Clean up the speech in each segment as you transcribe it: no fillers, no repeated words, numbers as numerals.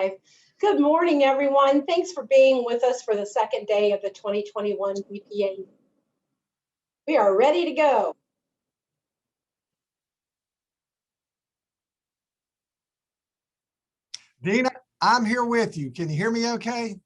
live. Good morning, everyone. Thanks for being with us for the second day of the 2021 BPA. We are ready to go. Dina, I'm here with you. Can you hear me okay?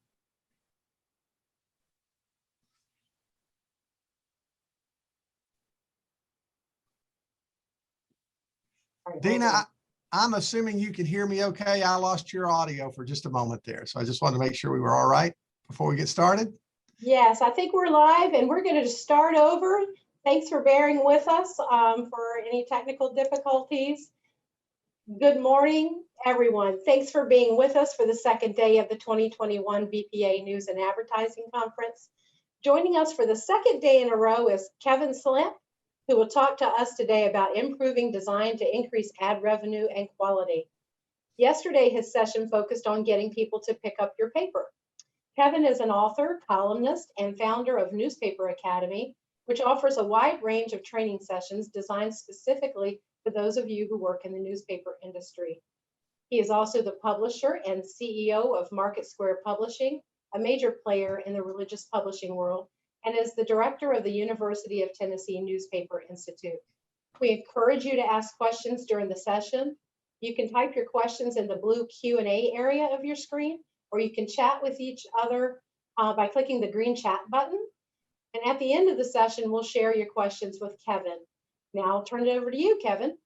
Dina, I'm assuming you can hear me okay. I lost your audio for just a moment there. So I just wanted to make sure we were all right before we get started. Yes, I think we're live and we're going to start over. Thanks for bearing with us for any technical difficulties. Good morning, everyone. Thanks for being with us for the second day of the 2021 BPA News and Advertising Conference. Joining us for the second day in a row is Kevin Slimp, who will talk to us today about improving design to increase ad revenue and quality. Yesterday, his session focused on getting people to pick up your paper. Kevin is an author, columnist, and founder of Newspaper Academy, which offers a wide range of training sessions designed specifically for those of you who work in the newspaper industry. He is also the publisher and CEO of Market Square Publishing, a major player in the religious publishing world, and is the director of the University of Tennessee Newspaper Institute. We encourage you to ask questions during the session. You can type your questions in the blue Q&A area of your screen, or you can chat with each other by clicking the green chat button. And at the end of the session, we'll share your questions with Kevin. Now I'll turn it over to you, Kevin.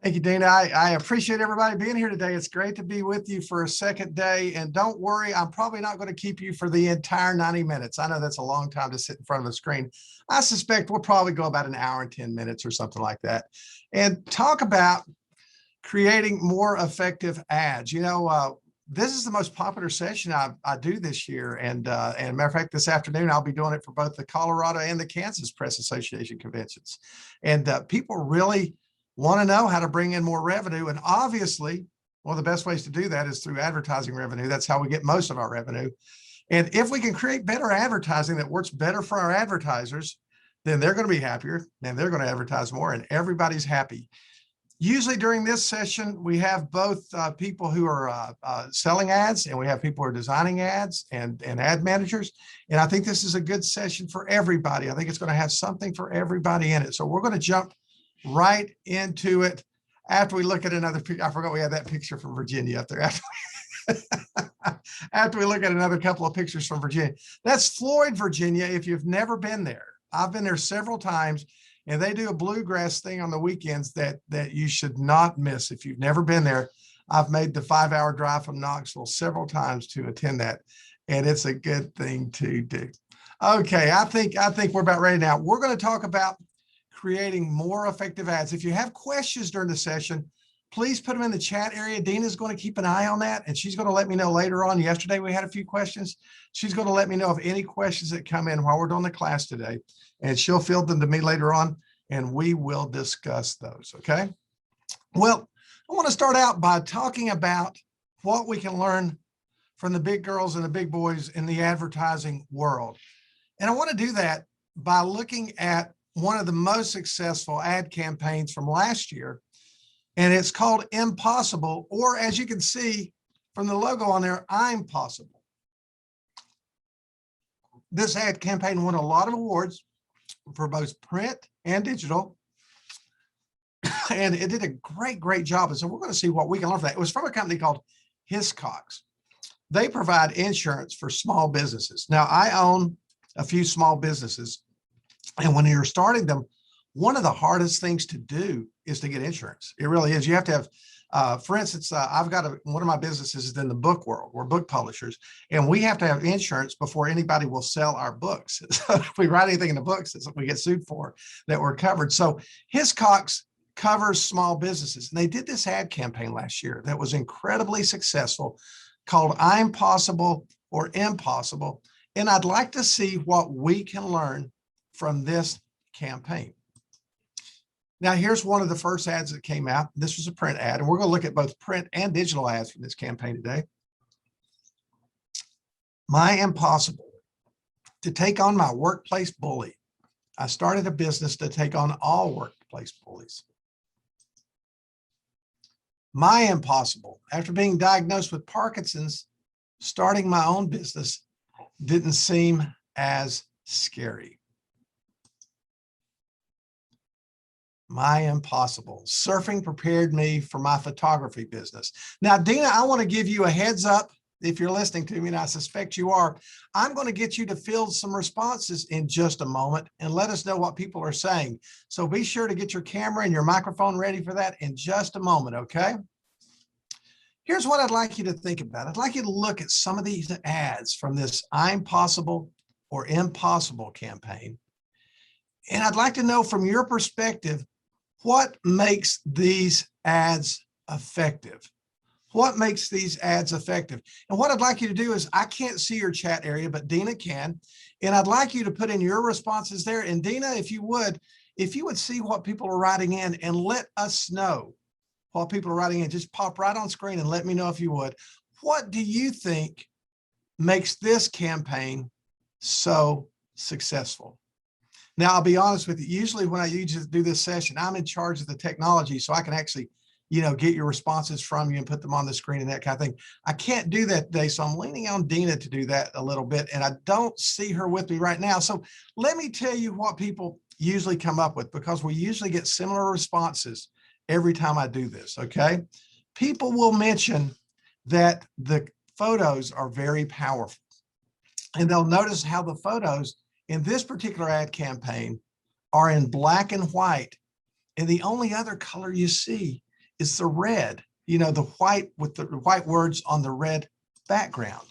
Thank you, Dina. I appreciate everybody being here today. It's great to be with you for a second day. And don't worry, I'm probably not going to keep you for the entire 90 minutes. I know that's a long time to sit in front of a screen. I suspect we'll probably go about an hour and 10 minutes or something like that and talk about creating more effective ads. You know, this is the most popular session I do this year. And matter of fact, this afternoon, I'll be doing it for both the Colorado and the Kansas Press Association conventions. And people really want to know how to bring in more revenue. And obviously, one of the best ways to do that is through advertising revenue. That's how we get most of our revenue. And if we can create better advertising that works better for our advertisers, then they're going to be happier and they're going to advertise more and everybody's happy. Usually during this session, we have both people who are selling ads and we have people who are designing ads and ad managers. And I think this is a good session for everybody. I think it's going to have something for everybody in it. So we're going to jump right into it after we look at another picture. I forgot we had that picture from Virginia up there. After we look at another couple of pictures from Virginia. That's Floyd, Virginia. If you've never been there, I've been there several times. And they do a bluegrass thing on the weekends that you should not miss. If you've never been there, I've made the 5-hour drive from Knoxville several times to attend that. And it's a good thing to do. Okay, I think we're about ready now. We're going to talk about creating more effective ads. If you have questions during the session, please put them in the chat area. Dina's going to keep an eye on that. And she's going to let me know later on. Yesterday, we had a few questions. She's going to let me know of any questions that come in while we're doing the class today. And she'll field them to me later on, and we will discuss those, okay? Well, I want to start out by talking about what we can learn from the big girls and the big boys in the advertising world. And I want to do that by looking at one of the most successful ad campaigns from last year, and it's called Impossible, or as you can see from the logo on there, I'm Possible. This ad campaign won a lot of awards for both print and digital. And it did a great job. And so we're going to see what we can learn from that. It was from a company called Hiscox. They provide insurance for small businesses. Now, I own a few small businesses. And when you're starting them, one of the hardest things to do is to get insurance. It really is. You have to have, for instance, I've got one of my businesses is in the book world. We're book publishers, and we have to have insurance before anybody will sell our books. So if we write anything in the books that we get sued for, that we're covered. So Hiscox covers small businesses. And they did this ad campaign last year that was incredibly successful called I'm Possible or Impossible. And I'd like to see what we can learn from this campaign. Now, here's one of the first ads that came out. This was a print ad, and we're going to look at both print and digital ads from this campaign today. My impossible: to take on my workplace bully. I started a business to take on all workplace bullies. My impossible. After being diagnosed with Parkinson's, starting my own business didn't seem as scary. My impossible. Surfing prepared me for my photography business. Now, Dina, I want to give you a heads up. If you're listening to me, and I suspect you are, I'm going to get you to field some responses in just a moment and let us know what people are saying. So be sure to get your camera and your microphone ready for that in just a moment, okay? Here's what I'd like you to think about. I'd like you to look at some of these ads from this I'm Possible or Impossible campaign. And I'd like to know from your perspective, what makes these ads effective? What makes these ads effective? And what I'd like you to do is, I can't see your chat area, but Dina can. And I'd like you to put in your responses there. And Dina, if you would see what people are writing in and let us know what people are writing in, just pop right on screen and let me know if you would. What do you think makes this campaign so successful? Now, I'll be honest with you. Usually when I usually do this session, I'm in charge of the technology, so I can actually, get your responses from you and put them on the screen and that kind of thing. I can't do that today, so I'm leaning on Dina to do that a little bit, and I don't see her with me right now. So let me tell you what people usually come up with, because we usually get similar responses every time I do this, okay? People will mention that the photos are very powerful, and they'll notice how the photos in this particular ad campaign are in black and white. And the only other color you see is the red, the white with the white words on the red background.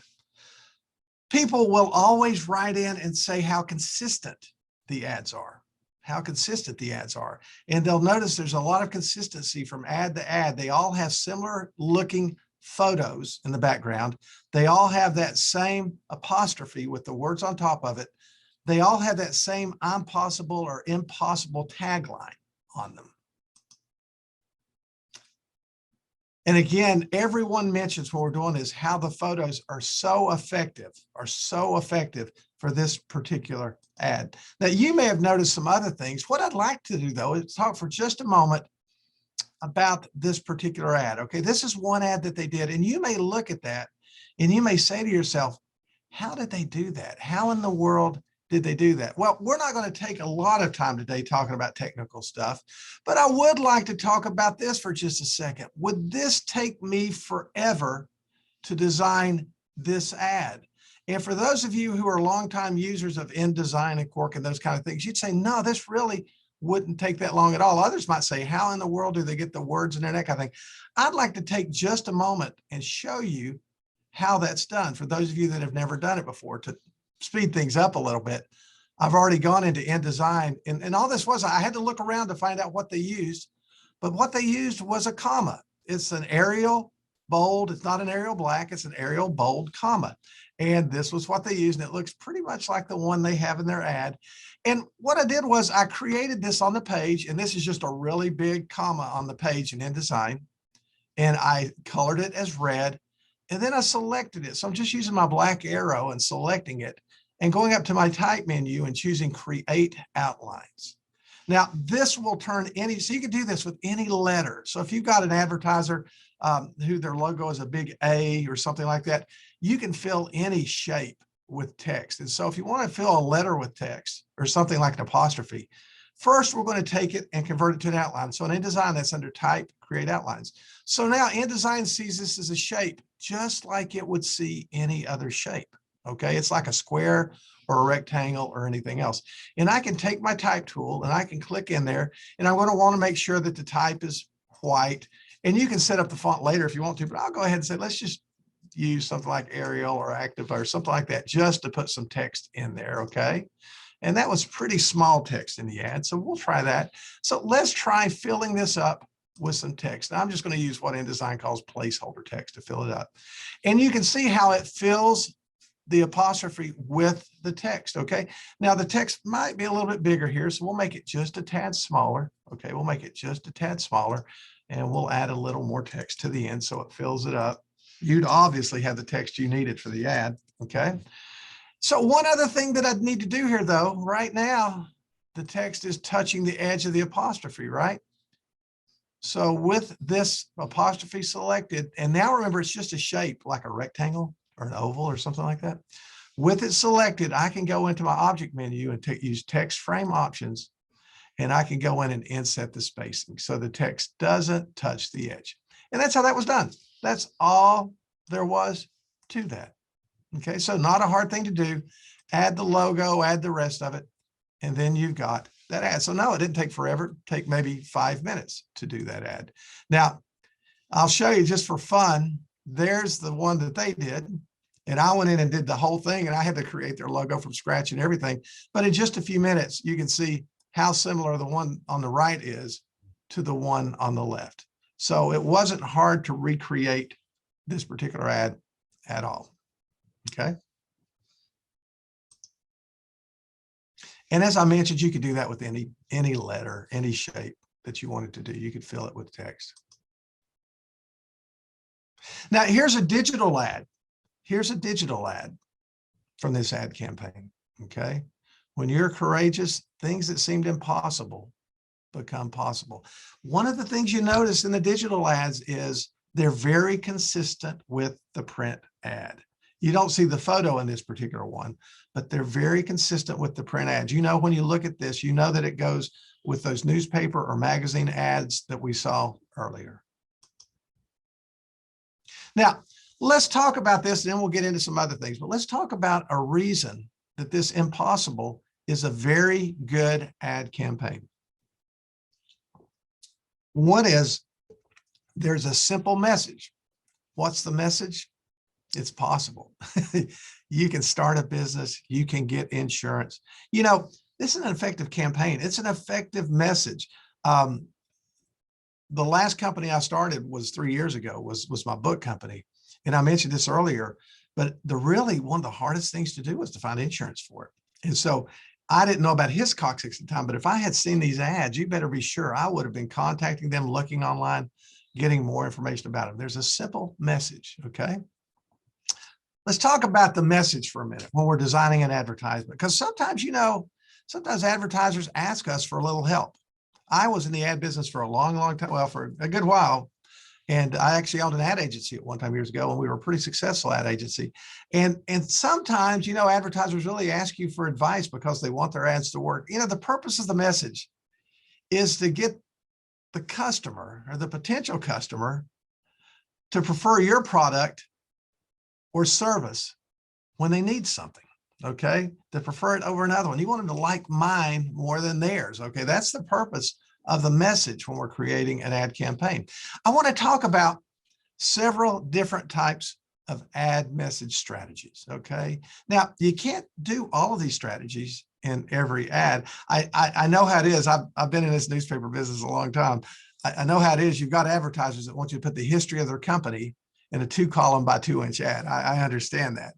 People will always write in and say how consistent the ads are, And they'll notice there's a lot of consistency from ad to ad. They all have similar looking photos in the background. They all have that same apostrophe with the words on top of it. They all have that same I'm possible or impossible tagline on them. And again, everyone mentions what we're doing is how the photos are so effective for this particular ad. Now, you may have noticed some other things. What I'd like to do, though, is talk for just a moment about this particular ad. Okay, this is one ad that they did, and you may look at that and you may say to yourself, how did they do that? How in the world did they do that? Well, we're not going to take a lot of time today talking about technical stuff, but I would like to talk about this for just a second. Would this take me forever to design this ad? And for those of you who are longtime users of InDesign and Quark and those kind of things, you'd say, no, this really wouldn't take that long at all. Others might say, how in the world do they get the words in there, that kind of thing? I'd like to take just a moment and show you how that's done for those of you that have never done it before. To speed things up a little bit, I've already gone into InDesign, and all this was, I had to look around to find out what they used, but what they used was a comma. It's an Arial bold. It's not an Arial black. It's an Arial bold comma. And this was what they used, and it looks pretty much like the one they have in their ad. And what I did was I created this on the page, and this is just a really big comma on the page in InDesign, and I colored it as red, and then I selected it. So I'm just using my black arrow and selecting it and going up to my type menu and choosing Create Outlines. Now, this will turn so you can do this with any letter. So if you've got an advertiser who their logo is a big A or something like that, you can fill any shape with text. And so if you want to fill a letter with text or something like an apostrophe, first we're going to take it and convert it to an outline. So in InDesign, that's under Type, Create Outlines. So now InDesign sees this as a shape, just like it would see any other shape. Okay, it's like a square or a rectangle or anything else. And I can take my type tool and I can click in there, and I'm going to want to make sure that the type is white. And you can set up the font later if you want to, but I'll go ahead and say, let's just use something like Arial or Active or something like that, just to put some text in there. Okay. And that was pretty small text in the ad, so we'll try that. So let's try filling this up with some text. Now I'm just going to use what InDesign calls placeholder text to fill it up. And you can see how it fills the apostrophe with the text. Okay. Now the text might be a little bit bigger here, so we'll make it just a tad smaller. Okay. We'll make it just a tad smaller, and we'll add a little more text to the end so it fills it up. You'd obviously have the text you needed for the ad. Okay. So one other thing that I'd need to do here, though, right now, the text is touching the edge of the apostrophe, right? So with this apostrophe selected, and now remember, it's just a shape like a rectangle or an oval or something like that. With it selected, I can go into my object menu and use text frame options, and I can go in and inset the spacing so the text doesn't touch the edge. And that's how that was done. That's all there was to that. Okay, so not a hard thing to do. Add the logo, add the rest of it, and then you've got that ad. So no, it didn't take forever. It'd take maybe 5 minutes to do that ad. Now, I'll show you just for fun. There's the one that they did. And I went in and did the whole thing, and I had to create their logo from scratch and everything. But in just a few minutes, you can see how similar the one on the right is to the one on the left. So it wasn't hard to recreate this particular ad at all. Okay. And as I mentioned, you could do that with any letter, any shape that you wanted to do. You could fill it with text. Now, here's a digital ad. Here's a digital ad from this ad campaign. Okay. When you're courageous, things that seemed impossible become possible. One of the things you notice in the digital ads is they're very consistent with the print ad. You don't see the photo in this particular one, but they're very consistent with the print ads. You know, when you look at this, you know that it goes with those newspaper or magazine ads that we saw earlier. Now, let's talk about this, and then we'll get into some other things, but let's talk about a reason that this impossible is a very good ad campaign. One is there's a simple message. What's the message? It's possible. You can start a business. You can get insurance. You know, this is an effective campaign. It's an effective message. The last company I started was 3 years ago, was my book company. And I mentioned this earlier, but one of the hardest things to do was to find insurance for it. And so I didn't know about Hiscox at the time, but if I had seen these ads, you better be sure I would have been contacting them, looking online, getting more information about them. There's a simple message, okay? Let's talk about the message for a minute when we're designing an advertisement, because sometimes, you know, sometimes advertisers ask us for a little help. I was in the ad business for a long, long time, well, for a good while. And I actually owned an ad agency at one time years ago, and we were a pretty successful ad agency. And sometimes, you know, advertisers really ask you for advice because they want their ads to work. You know, the purpose of the message is to get the customer or the potential customer to prefer your product or service when they need something, okay? To prefer it over another one. You want them to like mine more than theirs, okay? That's the purpose of the message when we're creating an ad campaign. I want to talk about several different types of ad message strategies, okay? Now, you can't do all of these strategies in every ad. I know how it is. I've been in this newspaper business a long time. I know how it is. You've got advertisers that want you to put the history of their company in a 2-column by 2-inch ad. I understand that.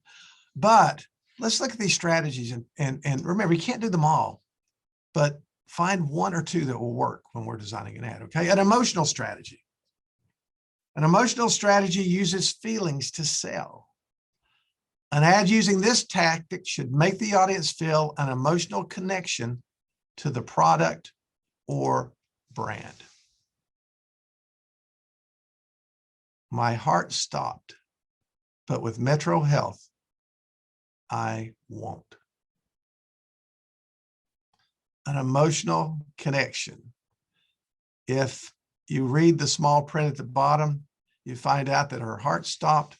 But let's look at these strategies and remember, you can't do them all, but find 1 or 2 that will work when we're designing an ad, okay? An emotional strategy. An emotional strategy uses feelings to sell. An ad using this tactic should make the audience feel an emotional connection to the product or brand. My heart stopped, but with Metro Health, I won't. An emotional connection. If you read the small print at the bottom, you find out that her heart stopped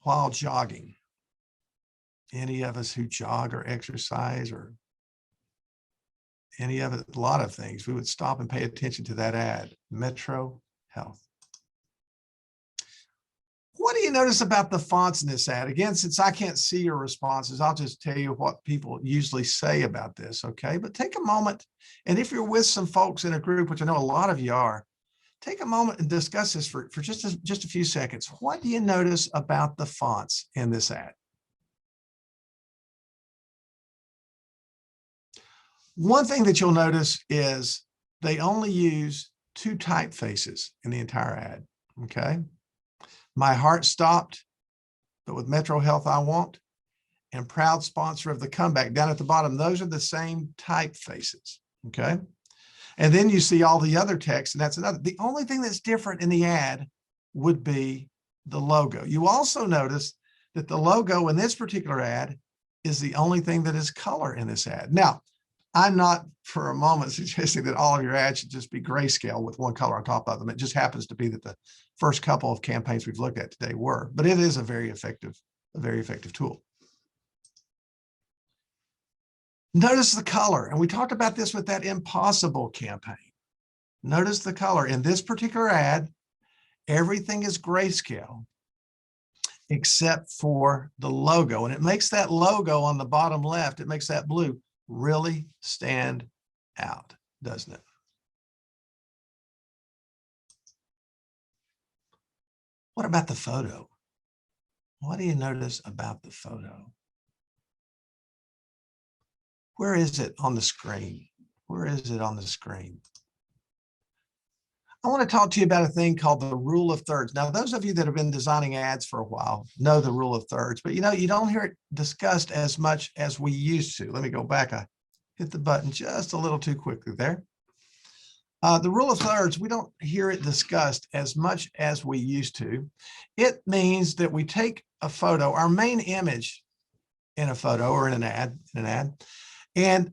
while jogging. Any of us who jog or exercise or any of it, a lot of things, we would stop and pay attention to that ad, Metro Health. What do you notice about the fonts in this ad? Again, since I can't see your responses, I'll just tell you what people usually say about this, okay? But take a moment, and if you're with some folks in a group, which I know a lot of you are, take a moment and discuss this for just a few seconds. What do you notice about the fonts in this ad? One thing that you'll notice is they only use 2 typefaces in the entire ad, okay? My heart stopped, but with Metro Health, I won't. And proud sponsor of the comeback down at the bottom. Those are the same typefaces, okay? And then you see all the other text, and that's another. The only thing that's different in the ad would be the logo. You also notice that the logo in this particular ad is the only thing that is color in this ad. Now, I'm not for a moment suggesting that all of your ads should just be grayscale with one color on top of them. It just happens to be that the first couple of campaigns we've looked at today were, but it is a very effective tool. Notice the color, and we talked about this with that Impossible campaign. Notice the color in this particular ad. Everything is grayscale except for the logo, and it makes that logo on the bottom left, it makes that blue really stand out, doesn't it? What about the photo? What do you notice about the photo? Where is it on the screen? Where is it on the screen? I want to talk to you about a thing called the rule of thirds. Now, those of you that have been designing ads for a while know the rule of thirds, but you don't hear it discussed as much as we used to. Let me go back. I hit the button just a little too quickly there. The rule of thirds, we don't hear it discussed as much as we used to. It means that we take a photo, our main image in a photo or in an ad, and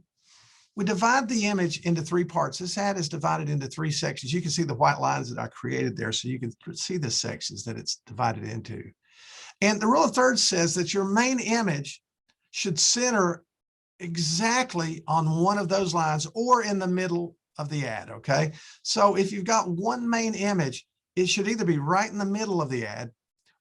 we divide the image into three parts. This ad is divided into three sections. You can see the white lines that I created there, so you can see the sections that it's divided into. And the rule of thirds says that your main image should center exactly on one of those lines or in the middle of the ad, okay? So if you've got one main image, it should either be right in the middle of the ad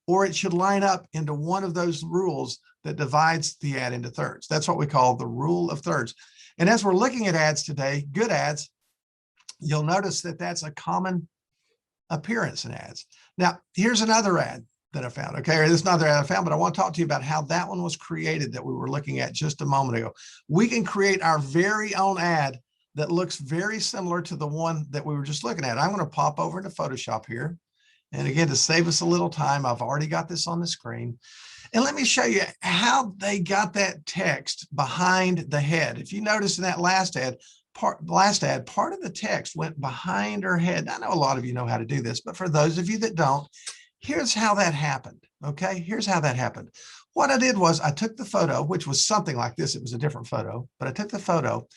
or it should line up into one of those rules that divides the ad into thirds. That's what we call the rule of thirds. And as we're looking at ads today, good ads, you'll notice that that's a common appearance in ads. Now, here's another ad that I found, okay? Or this is another ad I found, but I want to talk to you about how that one was created that we were looking at just a moment ago. We can create our very own ad that looks very similar to the one that we were just looking at. I'm going to pop over into Photoshop here. And again, to save us a little time, I've already got this on the screen. And let me show you how they got that text behind the head. If you notice in that last ad, part of the text went behind her head. I know a lot of you know how to do this, but for those of you that don't, here's how that happened, okay? Here's how that happened. What I did was I took the photo, which was something like this. It was a different photo, but I took the photo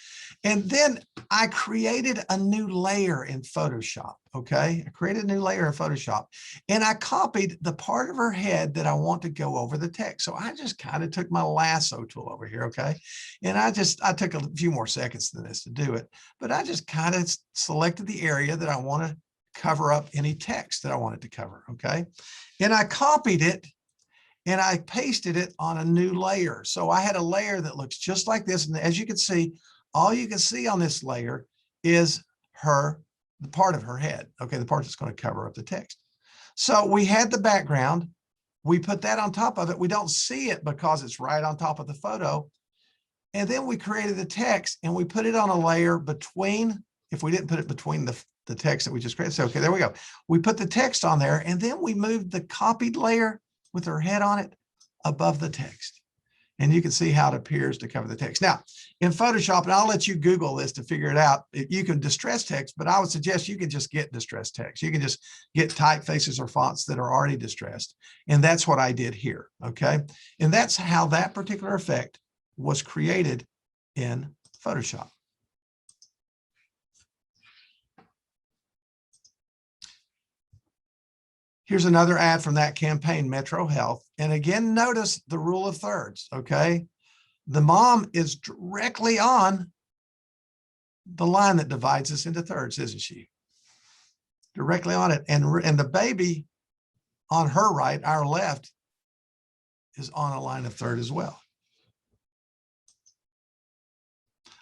and then I created a new layer in Photoshop, okay? I created a new layer in Photoshop and I copied the part of her head that I want to go over the text. So I just kind of took my lasso tool over here, okay? And I took a few more seconds than this to do it, but I just kind of selected the area that I want to cover up any text that I wanted to cover, okay? And I copied it and I pasted it on a new layer. So I had a layer that looks just like this. And as you can see, all you can see on this layer is the part of her head, okay, the part that's going to cover up the text. So we had the background. We put that on top of it. We don't see it because it's right on top of the photo. And then we created the text and we put it on a layer between, if we didn't put it between the text that we just created. So, okay, there we go. We put the text on there and then we moved the copied layer with her head on it above the text. And you can see how it appears to cover the text. Now, in Photoshop, and I'll let you Google this to figure it out, you can distress text, but I would suggest you can just get distressed text. You can just get typefaces or fonts that are already distressed. And that's what I did here, okay? And that's how that particular effect was created in Photoshop. Here's another ad from that campaign, Metro Health. And again, notice the rule of thirds, okay? The mom is directly on the line that divides us into thirds, isn't she? Directly on it. And the baby on her right, our left, is on a line of third as well.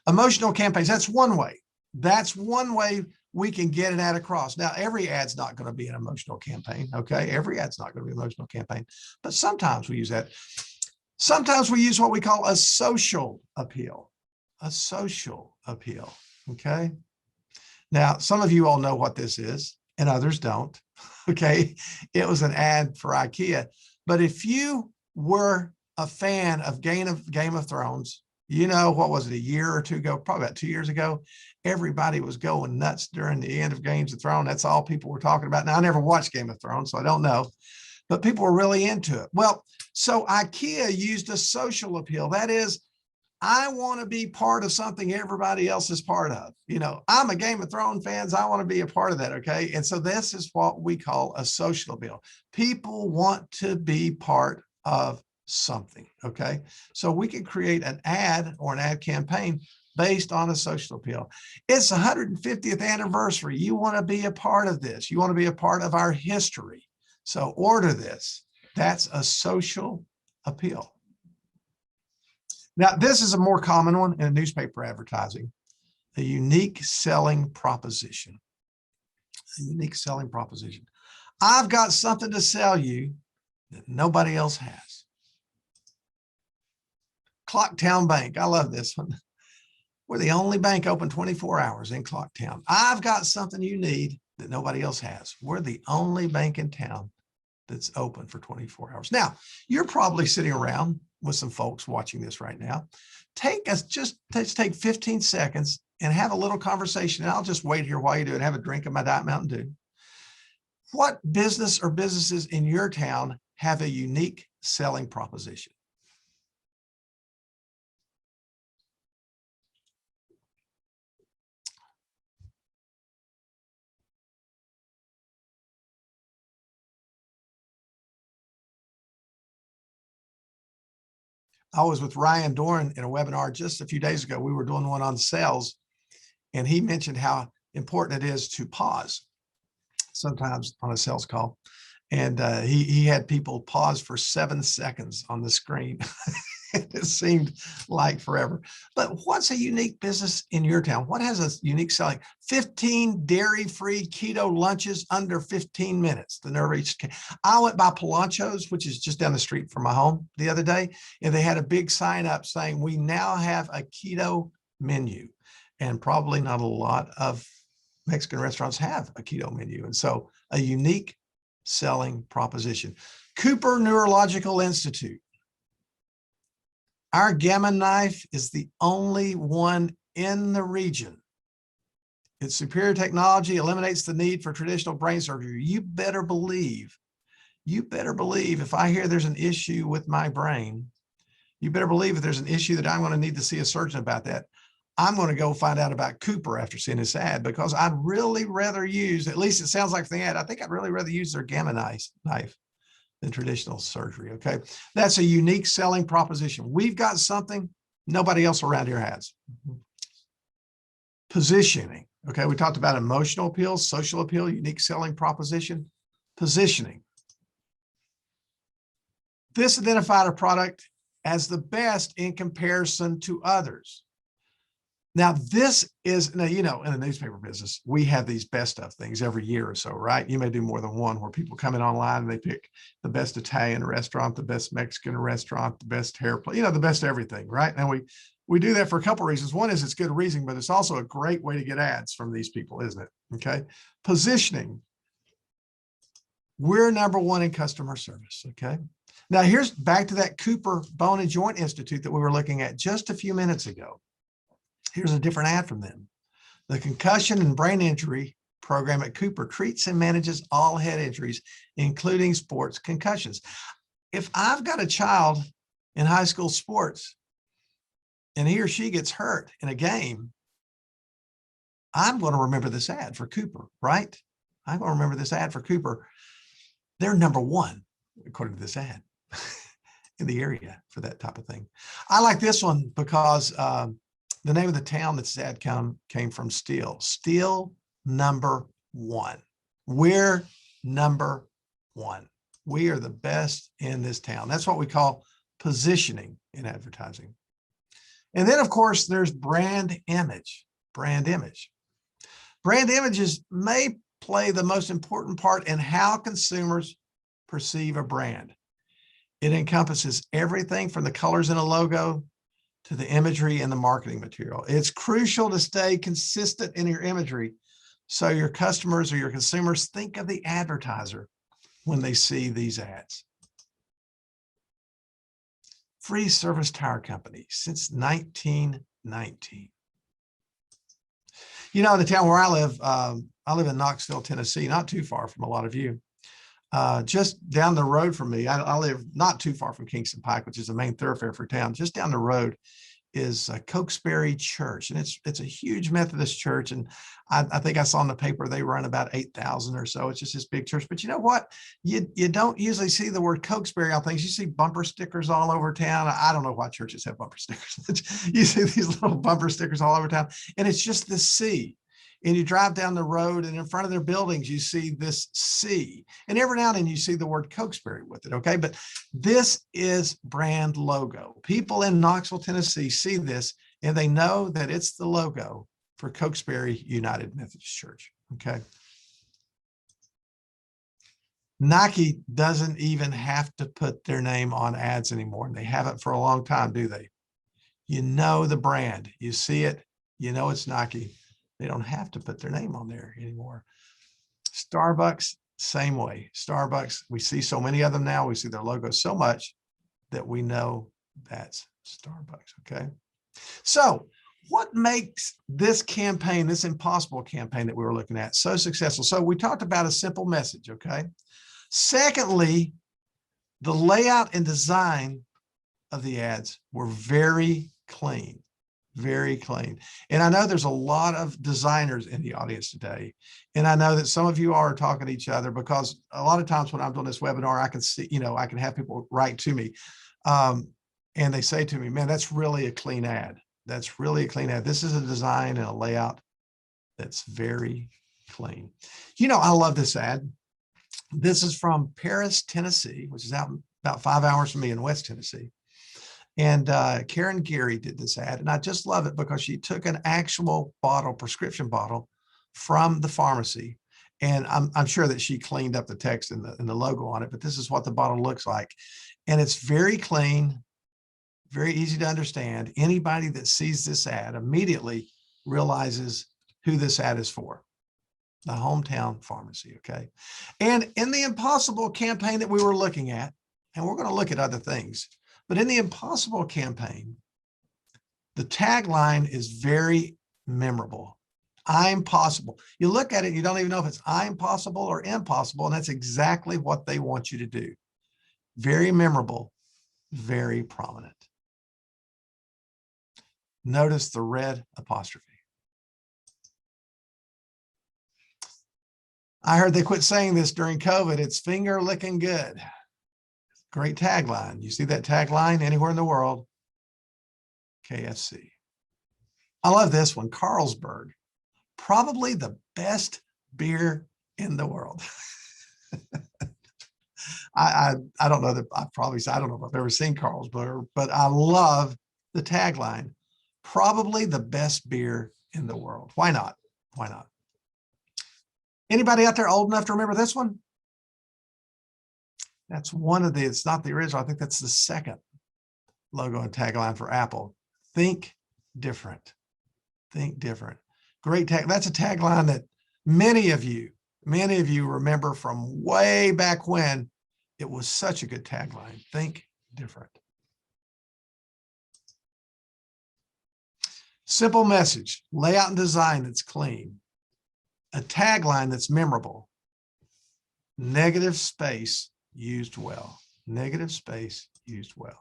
Emotional campaigns, that's one way. That's one way we can get an ad across. Now, every ad's not going to be an emotional campaign, okay? Every ad's not going to be an emotional campaign, but sometimes we use that. Sometimes we use what we call a social appeal, okay? Now, some of you all know what this is and others don't, okay? It was an ad for IKEA, but if you were a fan of Game of Thrones, You know, what was it, a year or two ago, probably about 2 years ago, everybody was going nuts during the end of Games of Thrones. That's all people were talking about. Now, I never watched Game of Thrones, so I don't know, but people were really into it. Well, so IKEA used a social appeal. That is, I want to be part of something everybody else is part of. You know, I'm a Game of Thrones fans. I want to be a part of that. Okay. And so this is what we call a social appeal. People want to be part of something. Okay. So we can create an ad or an ad campaign based on a social appeal. It's 150th anniversary. You want to be a part of this. You want to be a part of our history. So order this. That's a social appeal. Now, this is a more common one in newspaper advertising, a unique selling proposition. A unique selling proposition. I've got something to sell you that nobody else has. Clocktown Bank. I love this one. We're the only bank open 24 hours in Clocktown. I've got something you need that nobody else has. We're the only bank in town that's open for 24 hours. Now, you're probably sitting around with some folks watching this right now. Let's take 15 seconds and have a little conversation. And I'll just wait here while you do it. Have a drink of my Diet Mountain Dew. What business or businesses in your town have a unique selling proposition? I was with Ryan Doran in a webinar just a few days ago. We were doing one on sales, and he mentioned how important it is to pause sometimes on a sales call. And he had people pause for 7 seconds on the screen. It seemed like forever. But what's a unique business in your town? What has a unique selling? 15 dairy-free keto lunches under 15 minutes. The nerve reached. I went by Polancho's, which is just down the street from my home the other day, and they had a big sign up saying, we now have a keto menu. And probably not a lot of Mexican restaurants have a keto menu. And so a unique selling proposition. Cooper Neurological Institute. Our Gamma knife is the only one in the region. Its superior technology eliminates the need for traditional brain surgery. You better believe if I hear there's an issue with my brain, you better believe if there's an issue that I'm going to need to see a surgeon about that, I'm going to go find out about Cooper after seeing this ad, because I'd really rather use, at least it sounds like the ad, I think I'd really rather use their Gamma knife than traditional surgery. Okay. That's a unique selling proposition. We've got something nobody else around here has. Positioning. Okay. We talked about emotional appeal, social appeal, unique selling proposition, positioning. This identified a product as the best in comparison to others. Now, this is, now, you know, in the newspaper business, we have these best of things every year or so, right? You may do more than one, where people come in online and they pick the best Italian restaurant, the best Mexican restaurant, the best hair play, you know, the best everything, right? And we do that for a couple of reasons. One is it's good reason, but it's also a great way to get ads from these people, isn't it? Okay. Positioning. We're number one in customer service. Okay. Now, here's back to that Cooper Bone and Joint Institute that we were looking at just a few minutes ago. Here's a different ad from them. The concussion and brain injury program at Cooper treats and manages all head injuries, including sports concussions. If I've got a child in high school sports and he or she gets hurt in a game, I'm going to remember this ad for Cooper, right? I'm going to remember this ad for Cooper. They're number one, according to this ad, in the area for that type of thing. I like this one because the name of the town that this ad came from, Steel number one. We're number one. We are the best in this town. That's what we call positioning in advertising. And then, of course, there's brand image. Brand image. Brand images may play the most important part in how consumers perceive a brand. It encompasses everything from the colors in a logo to the imagery and the marketing material. It's crucial to stay consistent in your imagery so your customers or your consumers think of the advertiser when they see these ads. Free service tire company since 1919. You know, the town where I live in Knoxville, Tennessee, not too far from a lot of you. Just down the road from me, I live not too far from Kingston Pike, which is the main thoroughfare for town. Just down the road is Cokesbury Church, and it's a huge Methodist church. And I think I saw in the paper they run about 8,000 or so. It's just this big church. But you know what? You don't usually see the word Cokesbury on things. You see bumper stickers all over town. I don't know why churches have bumper stickers. You see these little bumper stickers all over town, and it's just the C. And you drive down the road, and in front of their buildings, you see this C. And every now and then you see the word Cokesbury with it, okay? But this is brand logo. People in Knoxville, Tennessee see this, and they know that it's the logo for Cokesbury United Methodist Church, okay? Nike doesn't even have to put their name on ads anymore, and they haven't for a long time, do they? You know the brand. You see it, you know it's Nike. They don't have to put their name on there anymore. Starbucks, same way. Starbucks, we see so many of them now. We see their logo so much that we know that's Starbucks, okay? So what makes this campaign, this impossible campaign that we were looking at, so successful? So we talked about a simple message, okay? Secondly, the layout and design of the ads were very clean. Very clean. And I know there's a lot of designers in the audience today. And I know that some of you are talking to each other, because a lot of times when I'm doing this webinar, I can see, you know, I can have people write to me and they say to me, man, that's really a clean ad. That's really a clean ad. This is a design and a layout that's very clean. You know, I love this ad. This is from Paris, Tennessee, which is out about 5 hours from me in West Tennessee. And Karen Geary did this ad, and I just love it because she took an actual bottle, prescription bottle, from the pharmacy, and I'm sure that she cleaned up the text and the logo on it. But this is what the bottle looks like, and it's very clean, very easy to understand. Anybody that sees this ad immediately realizes who this ad is for. The hometown pharmacy, okay? And in the Impossible campaign that we were looking at, and we're going to look at other things, but in the Impossible campaign, the tagline is very memorable. I'm possible. You look at it, you don't even know if it's I'm possible or impossible, and that's exactly what they want you to do. Very memorable, very prominent. Notice the red apostrophe. I heard they quit saying this during COVID. It's finger licking good. Great tagline. You see that tagline anywhere in the world? KFC. I love this one. Carlsberg, probably the best beer in the world. I don't know that I don't know if I've ever seen Carlsberg, but I love the tagline. Probably the best beer in the world. Why not? Why not? Anybody out there old enough to remember this one? That's one of the, it's not the original. I think that's the second logo and tagline for Apple. Think different. Think different. Great tag. That's a tagline that many of you remember from way back when. It was such a good tagline. Think different. Simple message, layout and design that's clean. A tagline that's memorable. Negative space used well. Negative space used well.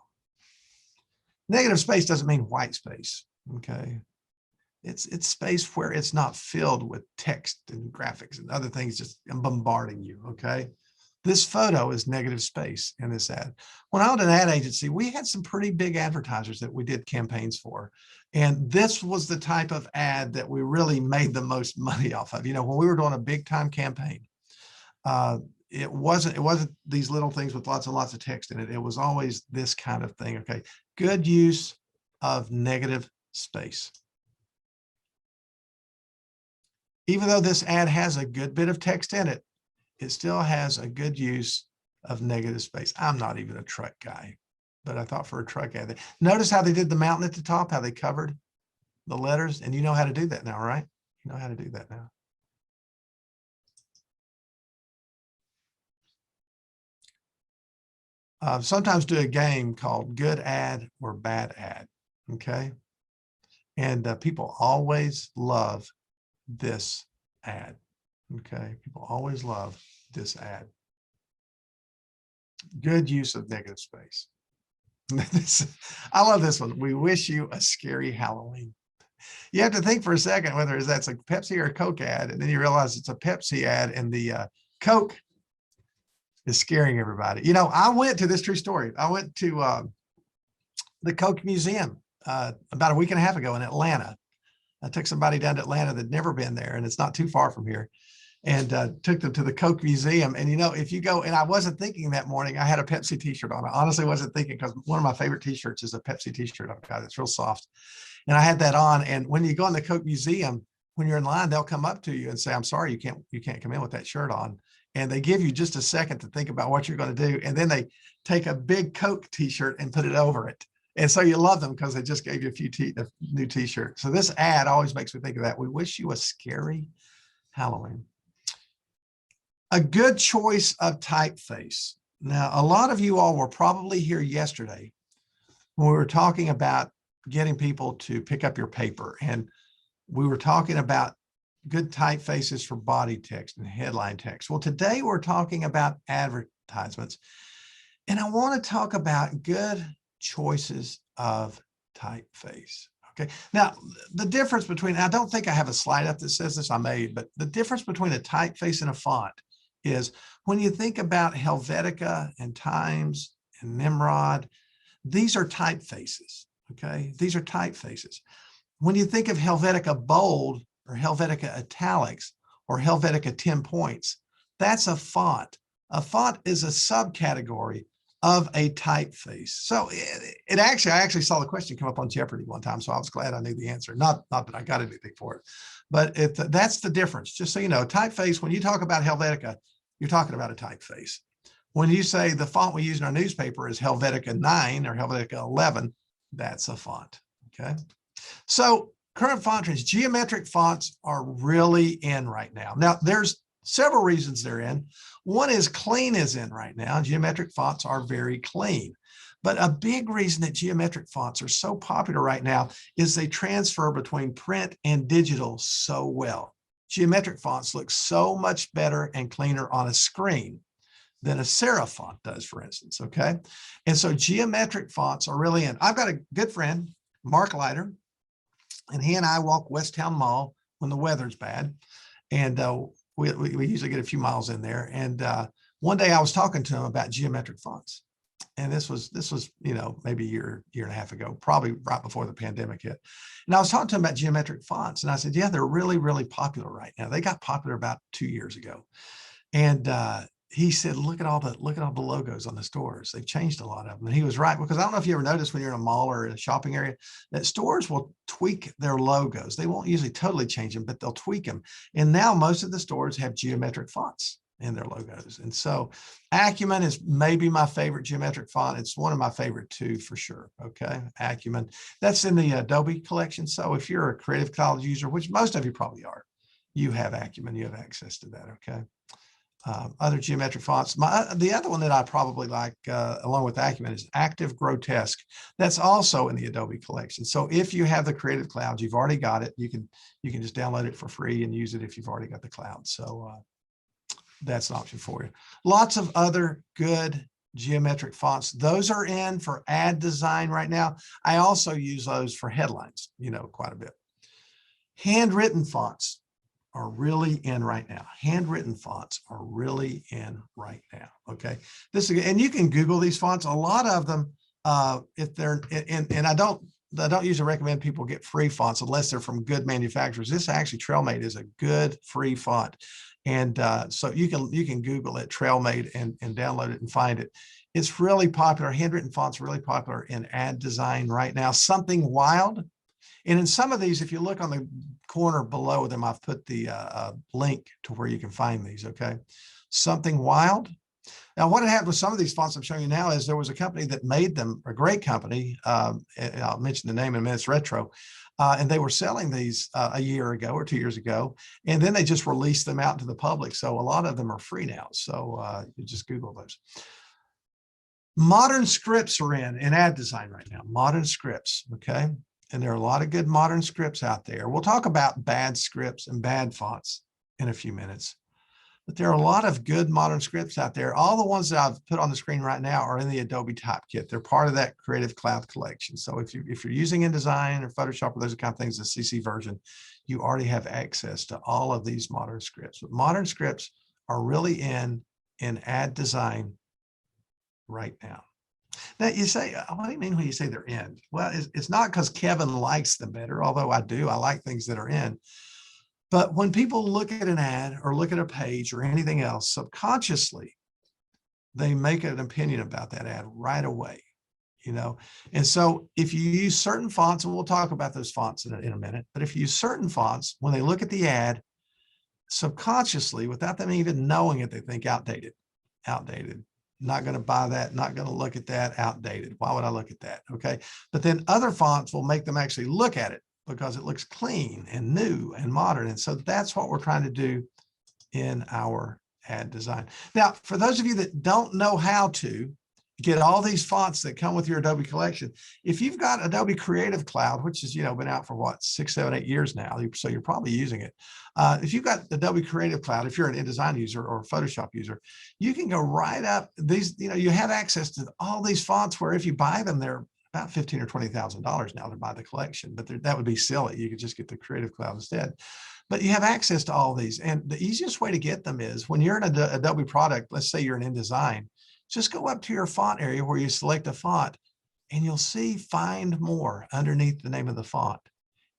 Negative space doesn't mean white space, okay? It's space where it's not filled with text and graphics and other things just bombarding you, okay? This photo is negative space in this ad. When I was at an ad agency, we had some pretty big advertisers that we did campaigns for. And this was the type of ad that we really made the most money off of. You know, when we were doing a big time campaign, it wasn't these little things with lots and lots of text in it. It was always this kind of thing, okay? Good use of negative space. Even though this ad has a good bit of text in it, it still has a good use of negative space. I'm not even a truck guy, but I thought for a truck ad. Notice how they did the mountain at the top, how they covered the letters, and you know how to do that now, right? You know how to do that now. sometimes do a game called good ad or bad ad. Okay. And people always love this ad. Okay. People always love this ad. Good use of negative space. I love this one. We wish you a scary Halloween. You have to think for a second whether that's a Pepsi or a Coke ad, and then you realize it's a Pepsi ad, and the Coke is scaring everybody. You know, I went to this true story. I went to the Coke Museum about a week and a half ago in Atlanta. I took somebody down to Atlanta that'd never been there, and it's not too far from here, and took them to the Coke Museum. And, you know, if you go, and I wasn't thinking that morning, I had a Pepsi t-shirt on. I honestly wasn't thinking, because one of my favorite t-shirts is a Pepsi t-shirt I've got. It's real soft. And I had that on. And when you go in the Coke Museum, when you're in line, they'll come up to you and say, I'm sorry, you can't come in with that shirt on. And they give you just a second to think about what you're going to do. And then they take a big Coke t-shirt and put it over it. And so you love them because they just gave you a new t-shirts. So this ad always makes me think of that. We wish you a scary Halloween. A good choice of typeface. Now, a lot of you all were probably here yesterday when we were talking about getting people to pick up your paper. And we were talking about good typefaces for body text and headline text. Well, today we're talking about advertisements. And I want to talk about good choices of typeface. Okay. Now, the difference between, I don't think I have a slide up that says this, I made, but the difference between a typeface and a font is when you think about Helvetica and Times and Nimrod, these are typefaces. Okay. These are typefaces. When you think of Helvetica Bold or Helvetica Italics or Helvetica 10 points, that's a font. A font is a subcategory of a typeface. So I actually saw the question come up on Jeopardy one time, so I was glad I knew the answer. Not that I got anything for it, but that's the difference. Just so you know, typeface, when you talk about Helvetica, you're talking about a typeface. When you say the font we use in our newspaper is Helvetica 9 or Helvetica 11, that's a font. Okay. So current font trends, geometric fonts are really in right now. Now, there's several reasons they're in. One is clean is in right now. Geometric fonts are very clean. But a big reason that geometric fonts are so popular right now is they transfer between print and digital so well. Geometric fonts look so much better and cleaner on a screen than a serif font does, for instance, okay? And so geometric fonts are really in. I've got a good friend, Mark Leiter, and he and I walk West Town Mall when the weather's bad. And we usually get a few miles in there. And one day I was talking to him about geometric fonts. And this was, you know, maybe a year and a half ago, probably right before the pandemic hit. And I was talking to him about geometric fonts. And I said, yeah, they're really, really popular right now. They got popular about 2 years ago. And he said, look at all the logos on the stores. They've changed a lot of them. And he was right, because I don't know if you ever noticed when you're in a mall or in a shopping area that stores will tweak their logos. They won't usually totally change them, but they'll tweak them. And now most of the stores have geometric fonts in their logos. And so Acumen is maybe my favorite geometric font. It's one of my favorite too, for sure. Okay. Acumen, that's in the Adobe collection. So if you're a Creative Cloud user, which most of you probably are, you have Acumen, you have access to that. Okay. Other geometric fonts. The other one that I probably like, along with Acumen, is Active Grotesque. That's also in the Adobe collection. So if you have the Creative Cloud, you've already got it. You can just download it for free and use it if you've already got the cloud. So that's an option for you. Lots of other good geometric fonts. Those are in for ad design right now. I also use those for headlines, you know, quite a bit. Handwritten fonts are really in right now. Handwritten fonts are really in right now. Okay. And you can Google these fonts. A lot of them, if they're, and I don't usually recommend people get free fonts unless they're from good manufacturers. This actually, TrailMade is a good free font. And so you can Google it, TrailMade, and download it and find it. It's really popular. Handwritten fonts are really popular in ad design right now. Something Wild. And in some of these, if you look on the corner below them, I've put the link to where you can find these, okay? Something Wild. Now, what had happened with some of these fonts I'm showing you now is there was a company that made them, a great company, and I'll mention the name in a minute, it's Retro, and they were selling these a year ago or 2 years ago, and then they just released them out to the public. So a lot of them are free now. So you just Google those. Modern scripts are in ad design right now, modern scripts, okay? And there are a lot of good modern scripts out there. We'll talk about bad scripts and bad fonts in a few minutes. But there are a lot of good modern scripts out there. All the ones that I've put on the screen right now are in the Adobe Typekit. They're part of that Creative Cloud collection. So if you're using InDesign or Photoshop or those kind of things, the CC version, you already have access to all of these modern scripts. But modern scripts are really in ad design right now. Now you say, what do you mean when you say they're in? Well, it's not because Kevin likes them better, although I do. I like things that are in. But when people look at an ad or look at a page or anything else, subconsciously, they make an opinion about that ad right away, you know? And so if you use certain fonts, and we'll talk about those fonts in a minute, but if you use certain fonts, when they look at the ad, subconsciously, without them even knowing it, they think outdated, not going to buy that, not going to look at that, outdated. Why would I look at that? Okay. But then other fonts will make them actually look at it because it looks clean and new and modern. And so that's what we're trying to do in our ad design. Now, for those of you that don't know how to get all these fonts that come with your Adobe collection, if you've got Adobe Creative Cloud, which has, been out for what, 6, 7, 8 years now, so you're probably using it. If you've got Adobe Creative Cloud, if you're an InDesign user or a Photoshop user, you can go right up these, you have access to all these fonts where if you buy them, they're about $15,000 or $20,000 now to buy the collection, but that would be silly. You could just get the Creative Cloud instead. But you have access to all these. And the easiest way to get them is when you're in an Adobe product, let's say you're in InDesign, just go up to your font area where you select a font and you'll see Find More underneath the name of the font.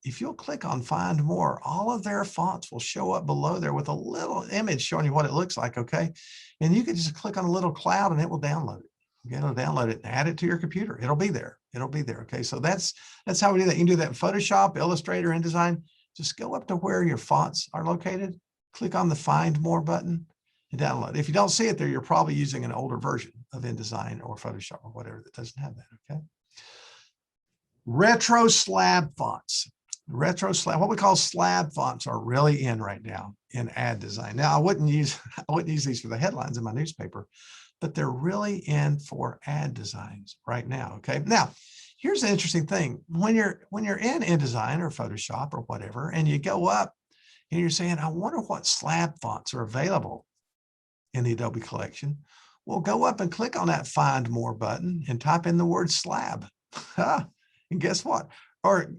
If you'll click on Find More, all of their fonts will show up below there with a little image showing you what it looks like, okay? And you can just click on a little cloud and it will download it. Okay, it'll download it and add it to your computer. It'll be there. It'll be there, okay? So that's how we do that. You can do that in Photoshop, Illustrator, InDesign. Just go up to where your fonts are located, click on the Find More button, and download. If you don't see it there, you're probably using an older version of InDesign or Photoshop or whatever that doesn't have that, okay? Retro slab fonts. Retro slab, what we call slab fonts are really in right now in ad design. Now, I wouldn't use these for the headlines in my newspaper, but they're really in for ad designs right now, okay? Now, here's the interesting thing. When you're in InDesign or Photoshop or whatever, and you go up and you're saying, I wonder what slab fonts are available in the Adobe collection. Well, go up and click on that Find More button and type in the word slab. And guess what? Or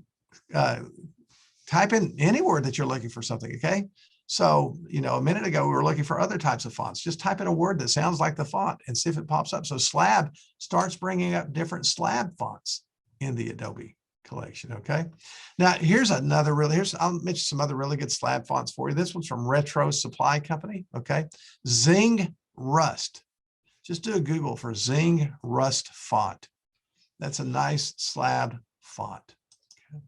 type in any word that you're looking for something, okay? So, a minute ago, we were looking for other types of fonts. Just type in a word that sounds like the font and see if it pops up. So slab starts bringing up different slab fonts in the Adobe collection, okay? Now, I'll mention some other really good slab fonts for you. This one's from Retro Supply Company, okay? Zing Rust. Just do a Google for Zing Rust font. That's a nice slab font. Okay.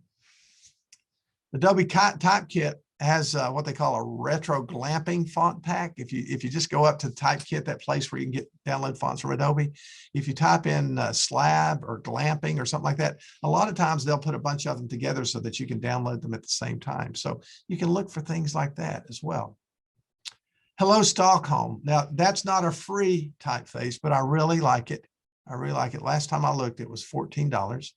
Adobe Typekit has what they call a retro glamping font pack. If you just go up to Typekit, that place where you can download fonts from Adobe, if you type in slab or glamping or something like that, a lot of times they'll put a bunch of them together so that you can download them at the same time. So you can look for things like that as well. Hello Stockholm. Now that's not a free typeface, but I really like it. I really like it. Last time I looked, it was $14.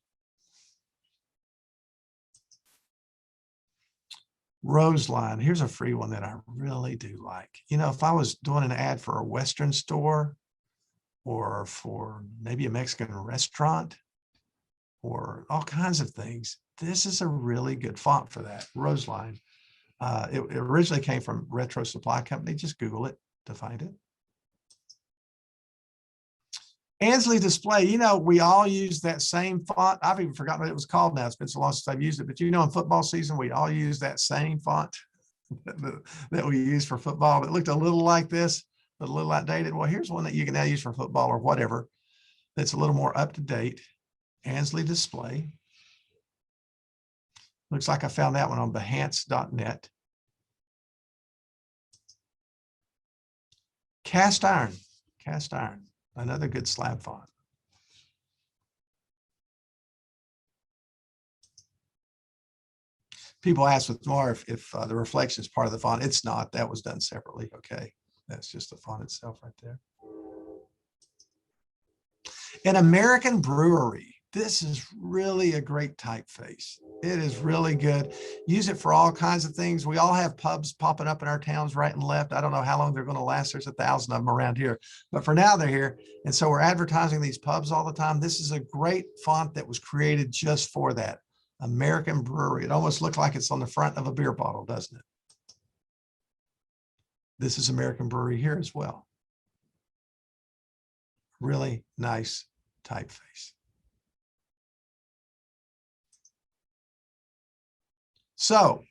Roseline, here's a free one that I really do like. If I was doing an ad for a Western store or for maybe a Mexican restaurant or all kinds of things, this is a really good font for that, Roseline. It originally came from Retro Supply Company. Just Google it to find it. Ansley Display, we all use that same font. I've even forgotten what it was called now. It's been so long since I've used it, but in football season, we all use that same font that we use for football. It looked a little like this, but a little outdated. Well, here's one that you can now use for football or whatever that's a little more up to date. Ansley Display. Looks like I found that one on behance.net. Cast Iron. Another good slab font. People ask with more if the reflection is part of the font. It's not. That was done separately. Okay, that's just the font itself right there. An American Brewery. This is really a great typeface. It is really good. Use it for all kinds of things. We all have pubs popping up in our towns right and left. I don't know how long they're going to last. There's 1,000 of them around here, but for now they're here. And so we're advertising these pubs all the time. This is a great font that was created just for that. American Brewery. It almost looks like it's on the front of a beer bottle, doesn't it? This is American Brewery here as well. Really nice typeface. So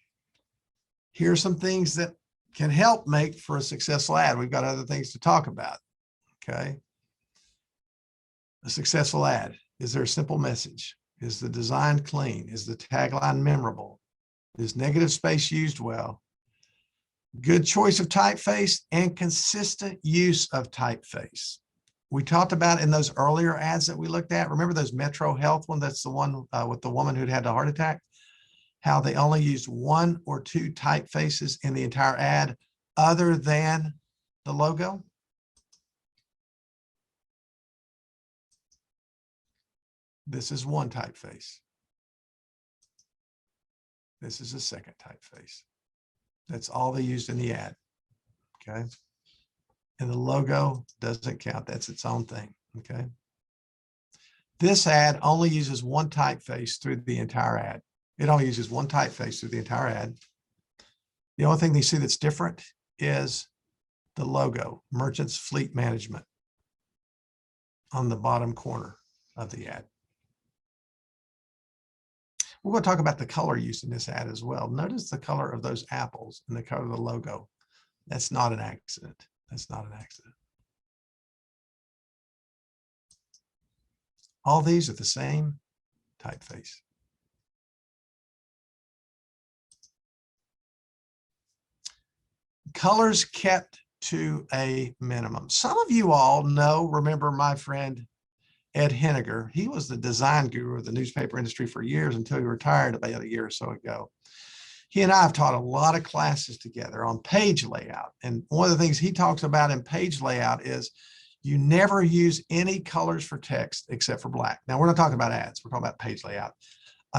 here's some things that can help make for a successful ad. We've got other things to talk about. Okay. A successful ad. Is there a simple message? Is the design clean? Is the tagline memorable? Is negative space used well? Good choice of typeface and consistent use of typeface. We talked about in those earlier ads that we looked at. Remember those Metro Health one? That's the one with the woman who'd had a heart attack. How they only used 1 or 2 typefaces in the entire ad other than the logo. This is one typeface. This is a second typeface. That's all they used in the ad. Okay. And the logo doesn't count. That's its own thing. Okay. This ad only uses one typeface through the entire ad. It only uses one typeface through the entire ad. The only thing they see that's different is the logo, Merchants Fleet Management, on the bottom corner of the ad. We're going to talk about the color use in this ad as well. Notice the color of those apples and the color of the logo. That's not an accident. That's not an accident. All these are the same typeface. Colors kept to a minimum. Some of you all remember my friend Ed Henniger. He was the design guru of the newspaper industry for years until he retired about a year or so ago. He and I have taught a lot of classes together on page layout. And one of the things he talks about in page layout is you never use any colors for text except for black. Now, we're not talking about ads. We're talking about page layout.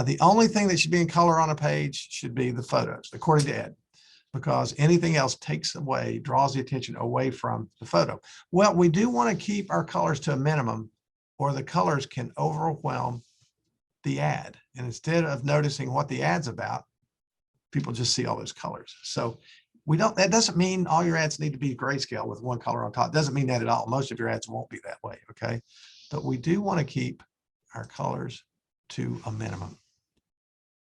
The only thing that should be in color on a page should be the photos, according to Ed, because anything else draws the attention away from the photo. Well, we do want to keep our colors to a minimum, or the colors can overwhelm the ad. And instead of noticing what the ad's about, people just see all those colors. So that doesn't mean all your ads need to be grayscale with one color on top. It doesn't mean that at all. Most of your ads won't be that way, okay? But we do want to keep our colors to a minimum.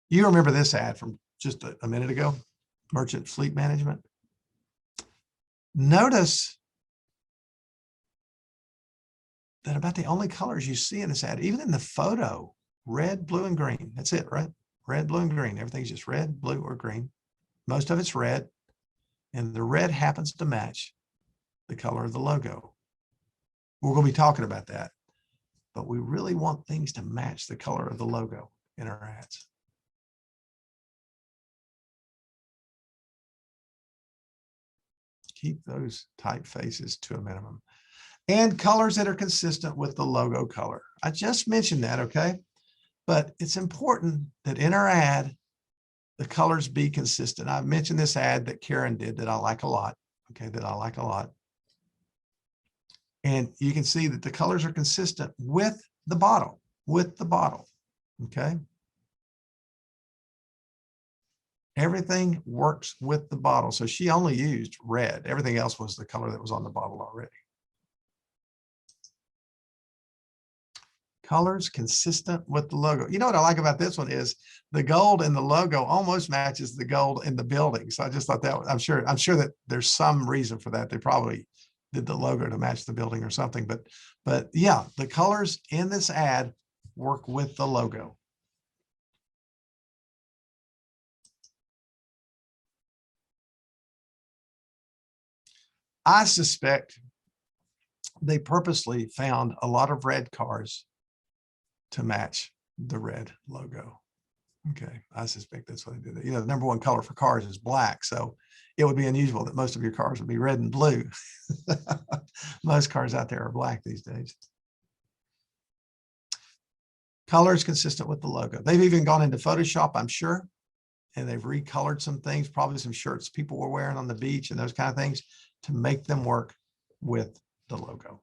You remember this ad from just a minute ago, Merchant Fleet Management. Notice that about the only colors you see in this ad, even in the photo, red, blue, and green. That's it, right? Red, blue, and green. Everything's just red, blue, or green. Most of it's red, and the red happens to match the color of the logo. We're going to be talking about that, but we really want things to match the color of the logo in our ads. Keep those typefaces to a minimum. And colors that are consistent with the logo color. I just mentioned that, okay? But it's important that in our ad, the colors be consistent. I've mentioned this ad that Karen did that I like a lot, okay, that I like a lot. And you can see that the colors are consistent with the bottle, okay? Everything works with the bottle. So she only used red. Everything else was the color that was on the bottle already. Colors consistent with the logo. You know what I like about this one is the gold in the logo almost matches the gold in the building. So I just thought that I'm sure that there's some reason for that. They probably did the logo to match the building or something. But yeah, the colors in this ad work with the logo. I suspect they purposely found a lot of red cars to match the red logo. Okay, I suspect that's what they did. You know, the number one color for cars is black, so it would be unusual that most of your cars would be red and blue. Most cars out there are black these days. Color is consistent with the logo. They've even gone into Photoshop, I'm sure, and they've recolored some things, probably some shirts people were wearing on the beach and those kind of things to make them work with the logo.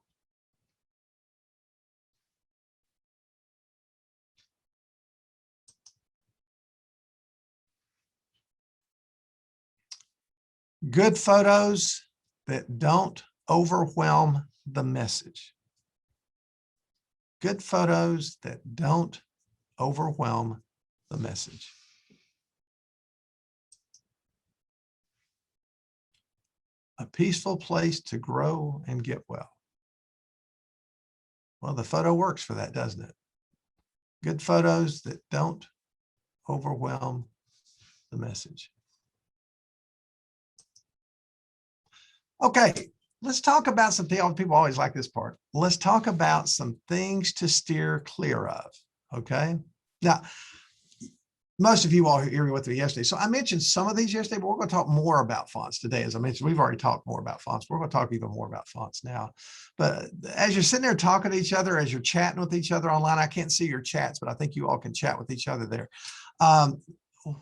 Good photos that don't overwhelm the message. Good photos that don't overwhelm the message. A peaceful place to grow and get well. Well, the photo works for that, doesn't it? Good photos that don't overwhelm the message. Okay, let's talk about some things. People always like this part. Let's talk about some things to steer clear of. Okay. Now, most of you all here with me yesterday. So I mentioned some of these yesterday, but we're going to talk more about fonts today. As I mentioned, we've already talked more about fonts. We're going to talk even more about fonts now. But as you're sitting there talking to each other, as you're chatting with each other online, I can't see your chats, but I think you all can chat with each other there.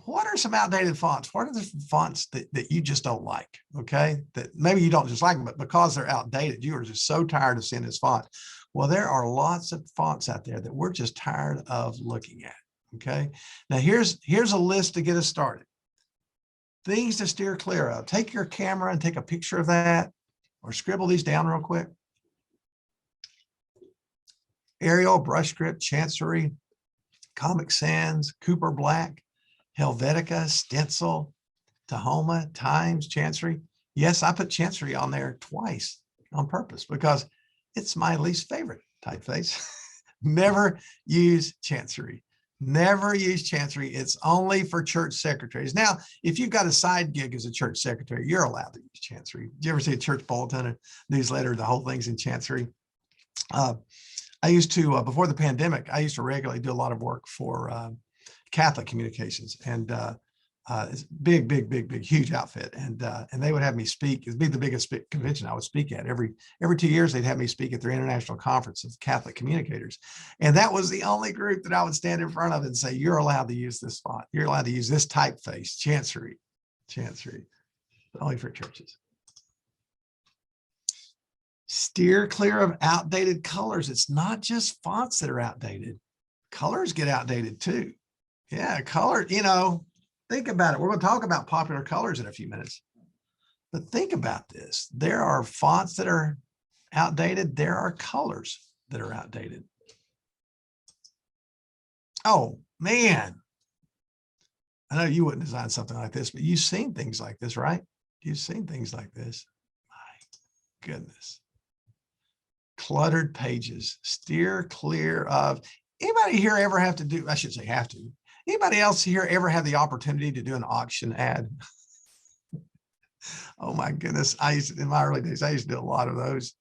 What are some outdated fonts? What are the fonts that you just don't like? Okay, that maybe you don't just like them, but because they're outdated, you are just so tired of seeing this font. Well, there are lots of fonts out there that we're just tired of looking at. Okay, now here's a list to get us started. Things to steer clear of. Take your camera and take a picture of that, or scribble these down real quick. Arial, brush script, Chancery, Comic Sans, Cooper Black, Helvetica, Stencil, Tahoma, Times, Chancery. Yes, I put Chancery on there twice on purpose because it's my least favorite typeface. Never use Chancery. Never use Chancery. It's only for church secretaries. Now, if you've got a side gig as a church secretary, you're allowed to use Chancery. Do you ever see a church bulletin or newsletter? The whole thing's in Chancery. I used to, before the pandemic, I used to regularly do a lot of work for Catholic Communications, and it's big, huge outfit. And they would have me speak. It'd be the biggest convention I would speak at. Every 2 years, they'd have me speak at their international conference of Catholic communicators. And that was the only group that I would stand in front of and say, you're allowed to use this font. You're allowed to use this typeface, Chancery, only for churches. Steer clear of outdated colors. It's not just fonts that are outdated. Colors get outdated too. Yeah, color, think about it. We're going to talk about popular colors in a few minutes. But think about this. There are fonts that are outdated. There are colors that are outdated. Oh, man. I know you wouldn't design something like this, but you've seen things like this, right? You've seen things like this. My goodness. Cluttered pages. Steer clear of. Anybody here ever have to do, I should say have to. Anybody else here ever have the opportunity to do an auction ad? Oh my goodness. In my early days, I used to do a lot of those.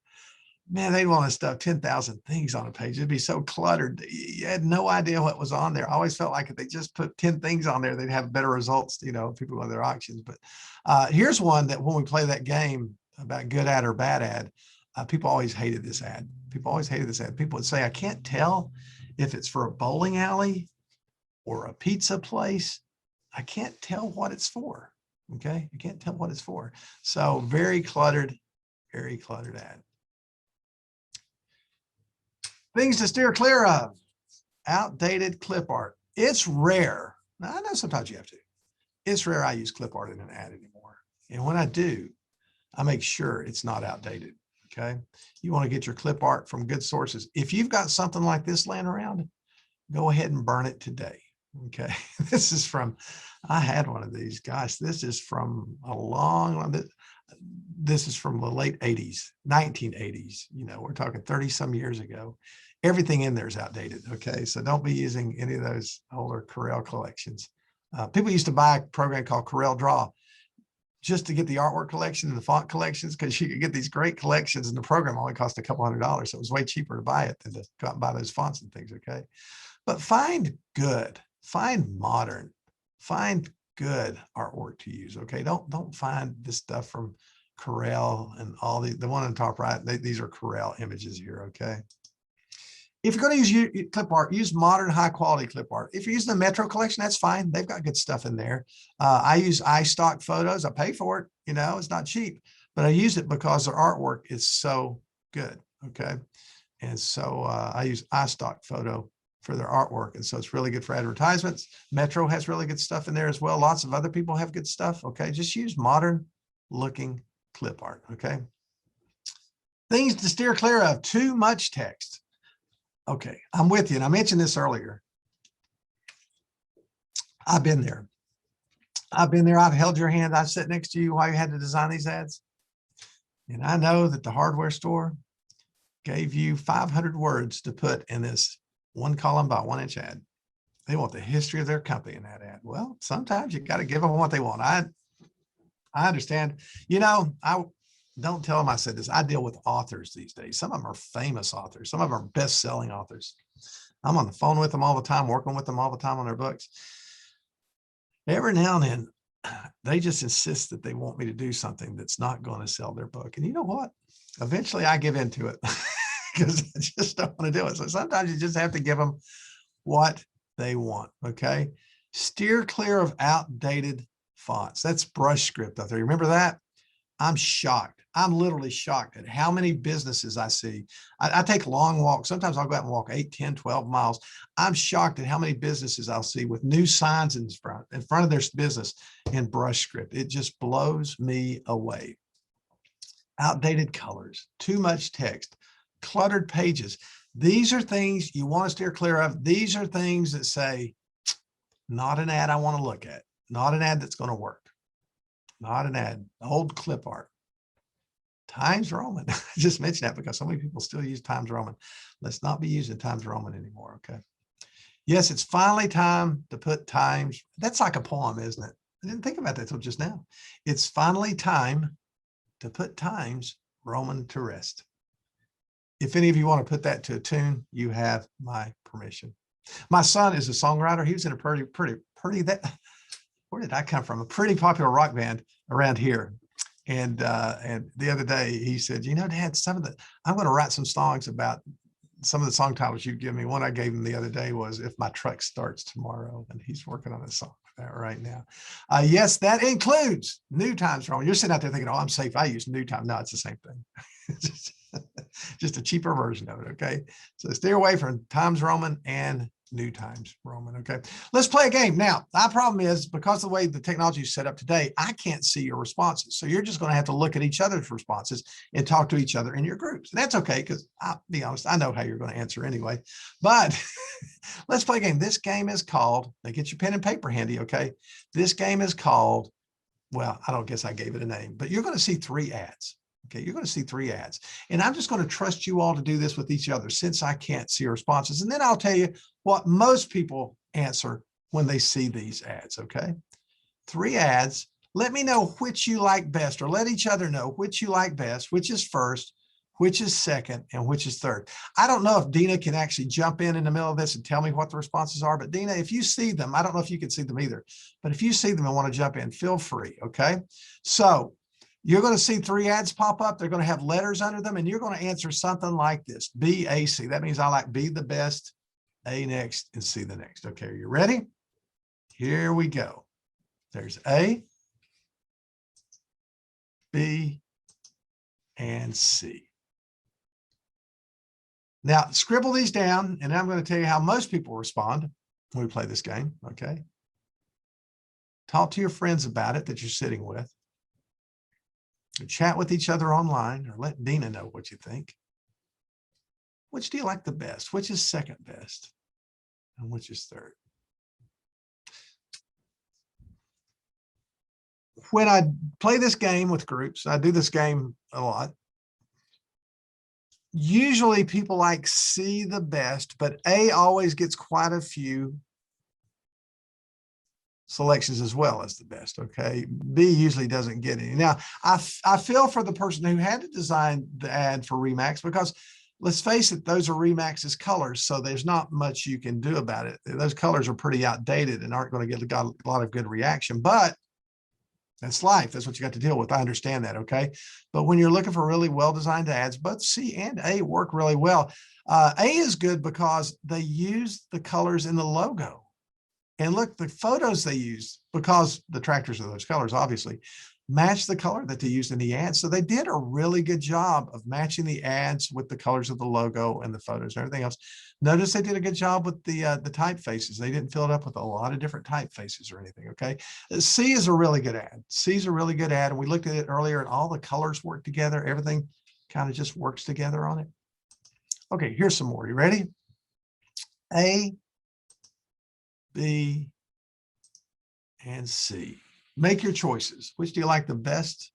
Man, they'd want to stuff 10,000 things on a page. It'd be so cluttered. You had no idea what was on there. I always felt like if they just put 10 things on there, they'd have better results, people on their auctions. But here's one that when we play that game about good ad or bad ad, people always hated this ad. People always hated this ad. People would say, I can't tell if it's for a bowling alley or a pizza place. I can't tell what it's for. Okay, I can't tell what it's for. So very cluttered ad. Things to steer clear of. Outdated clip art. It's rare. Now, I know sometimes you have to. It's rare I use clip art in an ad anymore. And when I do, I make sure it's not outdated. Okay, you want to get your clip art from good sources. If you've got something like this laying around, go ahead and burn it today. Okay, this is from, I had one of these. Gosh, this is from a long, this is from the late 80s, 1980s. We're talking 30 some years ago. Everything in there is outdated. Okay, so don't be using any of those older Corel collections. People used to buy a program called Corel Draw just to get the artwork collection and the font collections, because you could get these great collections and the program only cost a couple $100. So it was way cheaper to buy it than to go out and buy those fonts and things. Okay, but find good, find modern, find good artwork to use. Okay, don't find this stuff from Corel and all the one on the top right. These are Corel images here. Okay, If you're going to use clip art, use modern, high quality clip art. If you're using the Metro collection, that's fine. They've got good stuff in there. I use iStock photos. I pay for it. You know, it's not cheap, but I use it because their artwork is so good. Okay. And so I use iStock photo for their artwork. And so it's really good for advertisements. Metro has really good stuff in there as well. Lots of other people have good stuff. Okay. Just use modern looking clip art. Okay. Things to steer clear of: too much text. Okay, I'm with you. And I mentioned this earlier. I've been there. I've been there. I've held your hand. I've sat next to you while you had to design these ads. And I know that the hardware store gave you 500 words to put in this 1 column by 1 inch ad. They want the history of their company in that ad. Well, sometimes you got to give them what they want. I understand. You know, I don't tell them I said this. I deal with authors these days. Some of them are famous authors. Some of them are best-selling authors. I'm on the phone with them all the time, working with them all the time on their books. Every now and then, they just insist that they want me to do something that's not going to sell their book. And you know what? Eventually, I give into it because I just don't want to do it. So sometimes you just have to give them what they want, okay? Steer clear of outdated fonts. That's brush script out there. You remember that? I'm shocked. I'm literally shocked at how many businesses I see. I take long walks. Sometimes I'll go out and walk 8, 10, 12 miles. I'm shocked at how many businesses I'll see with new signs in front of their business in brush script. It just blows me away. Outdated colors, too much text, cluttered pages. These are things you want to steer clear of. These are things that say, not an ad I want to look at, not an ad that's going to work, not an ad, old clip art. Times Roman. I just mentioned that because so many people still use Times Roman. Let's not be using Times Roman anymore, okay? Yes, it's finally time to put times. That's like a poem, isn't it? I didn't think about that until just now. It's finally time to put Times Roman to rest. If any of you want to put that to a tune, you have my permission. My son is a songwriter. He was in a pretty, where did I come from? A pretty popular rock band around here. And the other day he said, you know, Dad, I'm going to write some songs about some of the song titles you give me. One I gave him the other day was If My Truck Starts Tomorrow. And he's working on a song for that right now. Yes, that includes New Times Roman. You're sitting out there thinking, oh, I'm safe. I use New Time. No, it's the same thing. Just a cheaper version of it. Okay. So steer away from Times Roman and New Times Roman. Okay, let's play a game. Now, our problem is because of the way the technology is set up today, I can't see your responses. So you're just going to have to look at each other's responses and talk to each other in your groups. And that's okay, because I'll be honest, I know how you're going to answer anyway. But let's play a game. This game is called, now get your pen and paper handy, okay? This game is called, well, I don't guess I gave it a name, but you're going to see 3 ads. Okay, you're going to see 3 ads. And I'm just going to trust you all to do this with each other since I can't see your responses. And then I'll tell you what most people answer when they see these ads, okay? 3 ads. Let me know which you like best, or let each other know which you like best, which is first, which is second, and which is third. I don't know if Dina can actually jump in the middle of this and tell me what the responses are, but Dina, if you see them, I don't know if you can see them either, but if you see them and want to jump in, feel free, okay? So you're going to see 3 ads pop up. They're going to have letters under them, and you're going to answer something like this: B, A, C. That means I like B the best, A next, and C the next. Okay, are you ready? Here we go. There's A, B, and C. Now, scribble these down, and I'm going to tell you how most people respond when we play this game, okay? Talk to your friends about it that you're sitting with. Chat with each other online, or let Dina know what you think. Which do you like the best? Which is second best? And which is third? When I play this game with groups, I do this game a lot. Usually people like C the best, but A always gets quite a few selections as well as the best, okay? B usually doesn't get any. Now, I feel for the person who had to design the ad for Remax, because let's face it, those are Remax's colors, so there's not much you can do about it. Those colors are pretty outdated and aren't going to get a lot of good reaction. But That's life. That's what you got to deal with. I understand that. Okay. But when you're looking for really well-designed ads, both C and A work really well. A is good because they use the colors in the logo. And look, the photos they use, because the tractors are those colors, obviously, match the color that they used in the ads. So they did a really good job of matching the ads with the colors of the logo and the photos and everything else. Notice they did a good job with the typefaces. They didn't fill it up with a lot of different typefaces or anything, okay? C is a really good ad. C is a really good ad. And we looked at it earlier and all the colors work together. Everything kind of just works together on it. Okay, here's some more. You ready? A, B, and C. Make your choices. Which do you like the best?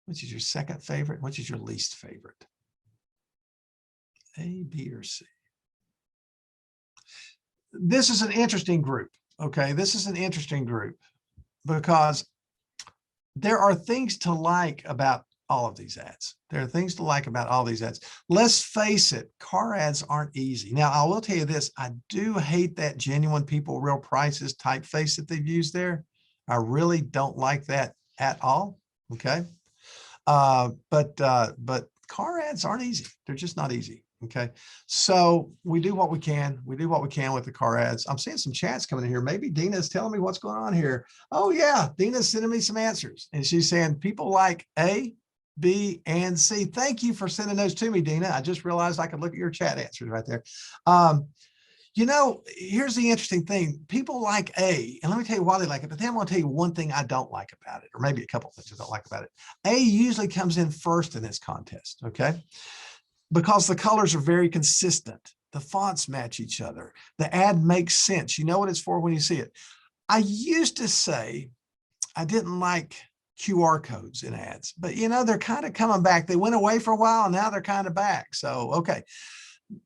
Which is your second favorite? Which is your least favorite? A, B, or C? This is an interesting group. Okay, this is an interesting group because there are things to like about all of these ads. There are things to like about all these ads. Let's face it, car ads aren't easy. Now, I will tell you this, I do hate that genuine people, real prices typeface that they've used there. I really don't like that at all. Okay. But car ads aren't easy. They're just not easy. Okay. So we do what we can. We do what we can with the car ads. I'm seeing some chats coming in here. Maybe Dina is telling me what's going on here. Oh yeah. Dina's sending me some answers and she's saying people like A, B, and C. Thank you for sending those to me, Dina. I just realized I could look at your chat answers right there. You know, here's the interesting thing. People like A, and let me tell you why they like it, but then I'm going to tell you one thing I don't like about it, or maybe a couple of things I don't like about it. A usually comes in first in this contest, okay? Because the colors are very consistent. The fonts match each other. The ad makes sense. You know what it's for when you see it. I used to say I didn't like QR codes in ads, but you know, they're kind of coming back. They went away for a while and now they're kind of back. So, okay.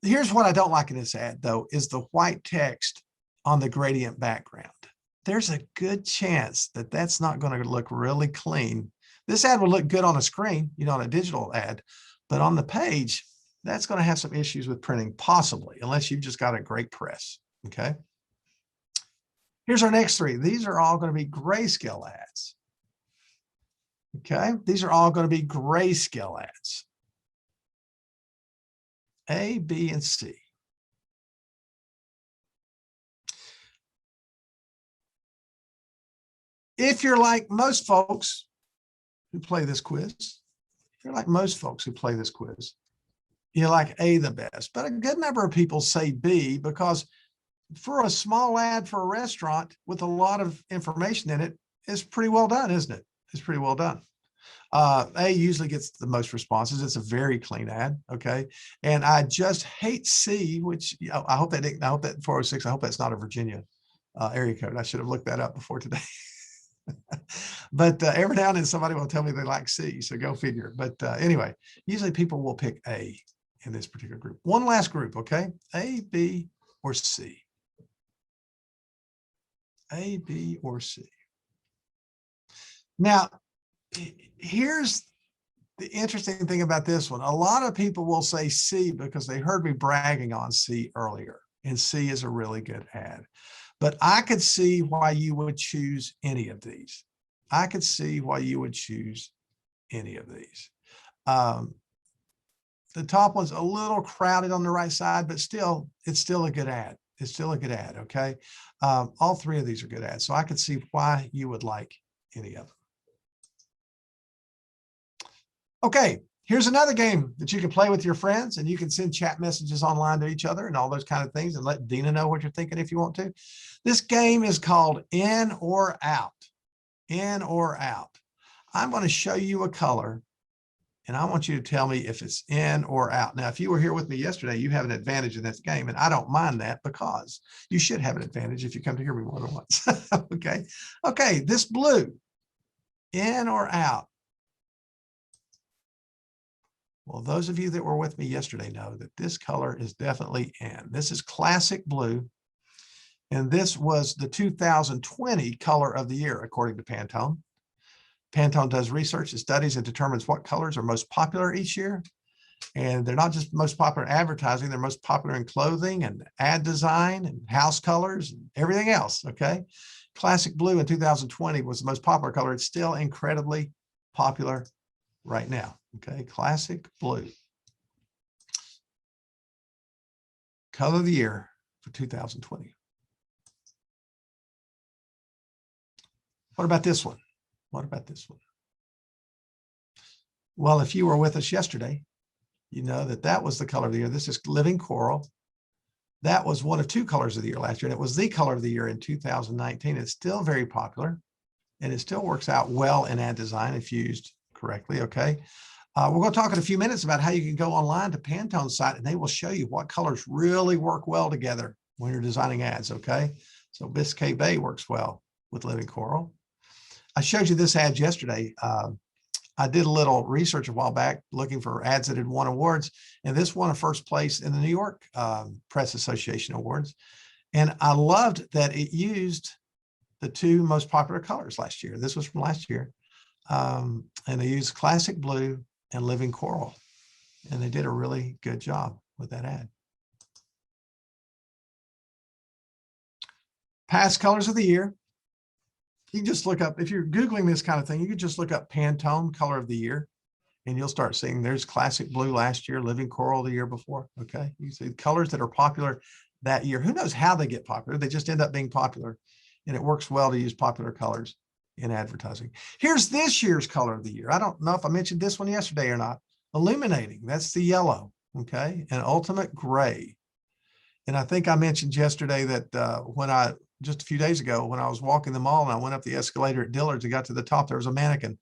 Here's what I don't like in this ad though, is the white text on the gradient background. There's a good chance that that's not going to look really clean. This ad will look good on a screen, you know, on a digital ad, but on the page, that's going to have some issues with printing, possibly, unless you've just got a great press. Okay. Here's our next three. These are all going to be grayscale ads. Okay. These are all going to be grayscale ads. A, B, and C. If you're like most folks who play this quiz, if you're like most folks who play this quiz, you like A the best, but a good number of people say B because for a small ad for a restaurant with a lot of information in it, it's pretty well done, isn't it? It's pretty well done. A usually gets the most responses. It's a very clean ad. Okay. And I just hate C, which I hope that 406, I hope that's not a Virginia area code. I should have looked that up before today. But every now and then somebody will tell me they like C, so go figure. But anyway, usually people will pick A in this particular group. One last group. Okay. A, B, or C. A, B, or C. Now, here's the interesting thing about this one. A lot of people will say C because they heard me bragging on C earlier, and C is a really good ad. But I could see why you would choose any of these. I could see why you would choose any of these. The top one's a little crowded on the right side, but still, it's still a good ad. It's still a good ad, okay? All three of these are good ads, so I could see why you would like any of them. Okay, here's another game that you can play with your friends, and you can send chat messages online to each other and all those kind of things, and let Dina know what you're thinking if you want to. This game is called In or Out. In or Out. I'm going to show you a color, and I want you to tell me if it's in or out. Now, if you were here with me yesterday, you have an advantage in this game, and I don't mind that because you should have an advantage if you come to hear me more than once. Okay. Okay, this blue, in or out? Well, those of you that were with me yesterday know that this color is definitely in. This is classic blue. And this was the 2020 color of the year, according to Pantone. Pantone does research and studies and determines what colors are most popular each year. And they're not just most popular in advertising, they're most popular in clothing and ad design and house colors and everything else, okay? classic blue in 2020 was the most popular color. It's still incredibly popular right now. Okay, classic blue. Color of the year for 2020. What about this one? What about this one? Well, if you were with us yesterday, you know that that was the color of the year. This is living coral. That was one of two colors of the year last year, and it was the color of the year in 2019. It's still very popular, and it still works out well in ad design if used correctly, okay? We're going to talk in a few minutes about how you can go online to Pantone's site, and they will show you what colors really work well together when you're designing ads, okay? So Biscay Bay works well with living coral. I showed you this ad yesterday. I did a little research a while back looking for ads that had won awards, and this won a first place in the New York Press Association Awards. And I loved that it used the two most popular colors last year. This was from last year. And they used classic blue and living coral. And they did a really good job with that ad. Past colors of the year. You can just look up, if you're Googling this kind of thing, you can just look up Pantone color of the year, and you'll start seeing there's classic blue last year, living coral the year before. Okay. You see colors that are popular that year. Who knows how they get popular? They just end up being popular, and it works well to use popular colors in advertising. Here's this year's color of the year. I don't know if I mentioned this one yesterday or not. Illuminating. That's the yellow. Okay. And ultimate gray. And I think I mentioned yesterday that just a few days ago, when I was walking the mall and I went up the escalator at Dillard's and got to the top, there was a mannequin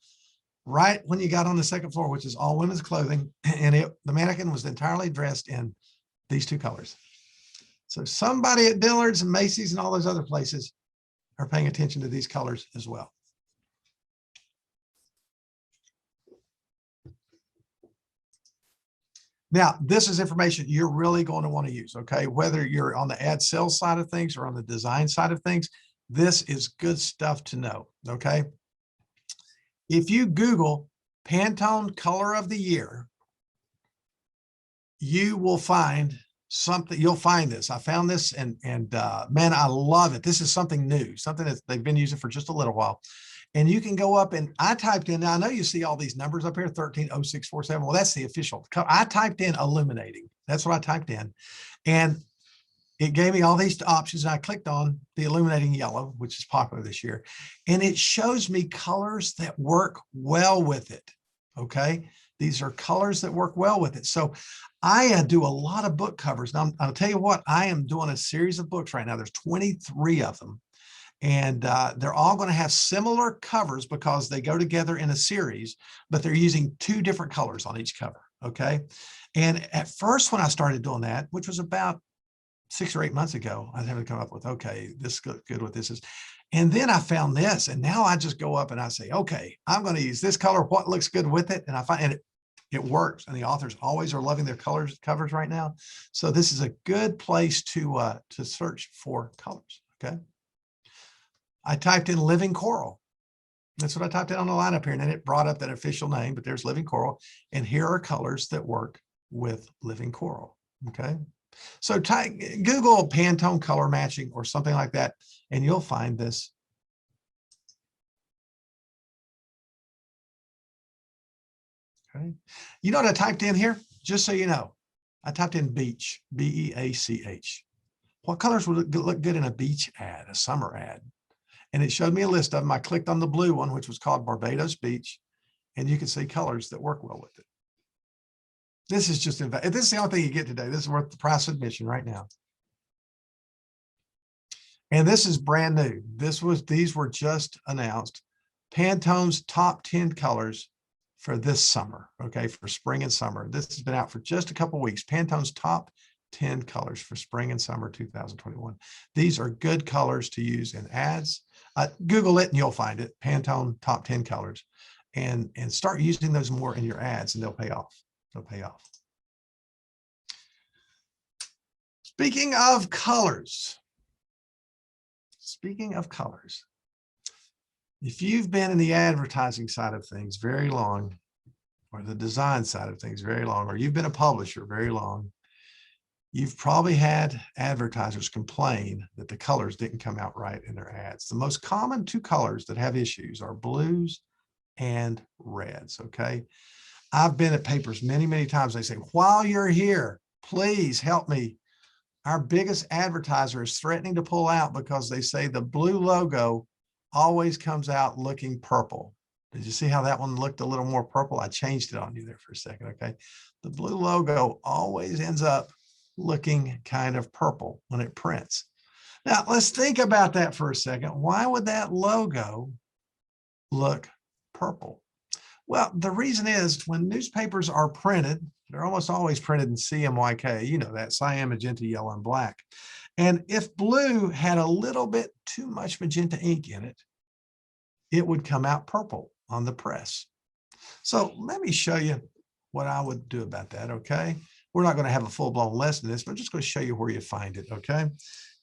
right when you got on the second floor, which is all women's clothing. And the mannequin was entirely dressed in these two colors. So somebody at Dillard's and Macy's and all those other places are paying attention to these colors as well. Now, this is information you're really going to want to use, okay? Whether you're on the ad sales side of things or on the design side of things, this is good stuff to know, okay? If you Google Pantone color of the year, you will find something. You'll find this. I found this, and man, I love it. This is something new, something that they've been using for just a little while. And you can go up, and I typed in, now I know you see all these numbers up here, 130647. Well, that's the official. I typed in illuminating. That's what I typed in. And it gave me all these options. And I clicked on the illuminating yellow, which is popular this year. And it shows me colors that work well with it. Okay. These are colors that work well with it. So I do a lot of book covers. Now, I'll tell you what, I am doing a series of books right now. There's 23 of them. And they're all going to have similar covers because they go together in a series, but they're using two different colors on each cover. Okay. And at first, when I started doing that, which was about 6 or 8 months ago, I was having to come up with, okay, this is good what this is. And then I found this, and now I just go up and I say, okay, I'm going to use this color. What looks good with it? And I find it works. And the authors always are loving their covers right now. So this is a good place to search for colors. Okay. I typed in living coral. That's what I typed in on the lineup here. And then it brought up that official name, but there's living coral. And here are colors that work with living coral. Okay. So Google Pantone color matching or something like that, and you'll find this. Okay. You know what I typed in here? Just so you know, I typed in beach, B-E-A-C-H. What colors would look good in a beach ad, a summer ad? And it showed me a list of them. I clicked on the blue one, which was called Barbados Beach, and you can see colors that work well with it. This is just, this is the only thing you get today. This is worth the price of admission right now. And this is brand new. These were just announced. Pantone's top 10 colors for this summer, okay, for spring and summer. This has been out for just a couple of weeks. Pantone's top 10 colors for spring and summer 2021. These are good colors to use in ads. Google it and you'll find it, Pantone top 10 colors, and start using those more in your ads, and they'll pay off. They'll pay off. Speaking of colors, if you've been in the advertising side of things very long, or the design side of things very long, or you've been a publisher very long, You've probably had advertisers complain that the colors didn't come out right in their ads. The most common two colors that have issues are blues and reds, okay? I've been at papers many, many times. They say, while you're here, please help me. Our biggest advertiser is threatening to pull out because they say the blue logo always comes out looking purple. Did you see how that one looked a little more purple? I changed it on you there for a second, okay? The blue logo always ends up looking kind of purple when it prints. Now, let's think about that for a second. Why would that logo look purple? Well, the reason is when newspapers are printed, they're almost always printed in CMYK, you know that, cyan, magenta, yellow, and black. And if blue had a little bit too much magenta ink in it, it would come out purple on the press. So let me show you what I would do about that, okay? We're not going to have a full-blown lesson in this, but I'm just going to show you where you find it, okay?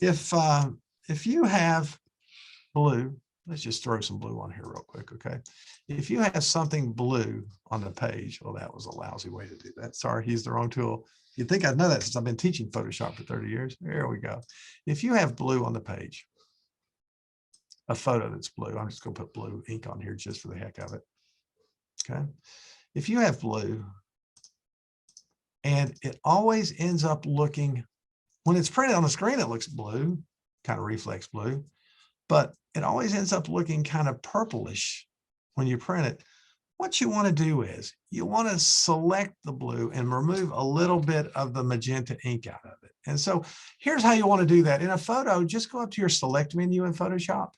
If you have blue, let's just throw some blue on here real quick, okay? If you have something blue on the page, well, that was a lousy way to do that. Sorry, used the wrong tool. You'd think I'd know that since I've been teaching Photoshop for 30 years. There we go. If you have blue on the page, a photo that's blue, I'm just going to put blue ink on here just for the heck of it, okay? If you have blue, and it always ends up looking, when it's printed on the screen, it looks blue, kind of reflex blue, but it always ends up looking kind of purplish when you print it. What you want to do is you want to select the blue and remove a little bit of the magenta ink out of it. And so here's how you want to do that. In a photo, just go up to your select menu in Photoshop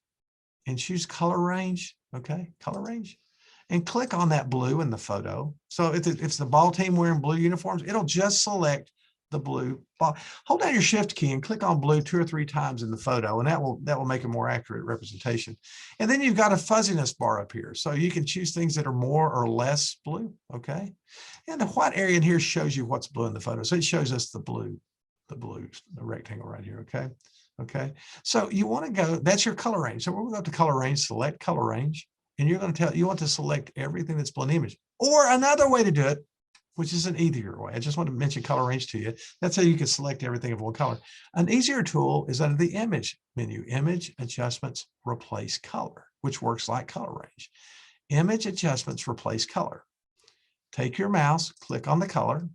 and choose color range, okay, color range, and click on that blue in the photo. So if it's the ball team wearing blue uniforms, it'll just select the blue ball. Hold down your shift key and click on blue 2 or 3 times in the photo, and that will make a more accurate representation. And then you've got a fuzziness bar up here. So you can choose things that are more or less blue, okay? And the white area in here shows you what's blue in the photo. So it shows us the rectangle right here, okay? Okay, so you want to go, that's your color range. So we're going to go to color range, select color range, and you're going to tell, you want to select everything that's blue in the image. Or another way to do it, which is an easier way. I just want to mention color range to you. That's how you can select everything of one color. An easier tool is under the image menu, image adjustments, replace color, which works like color range. Image adjustments, replace color. Take your mouse, click on the color,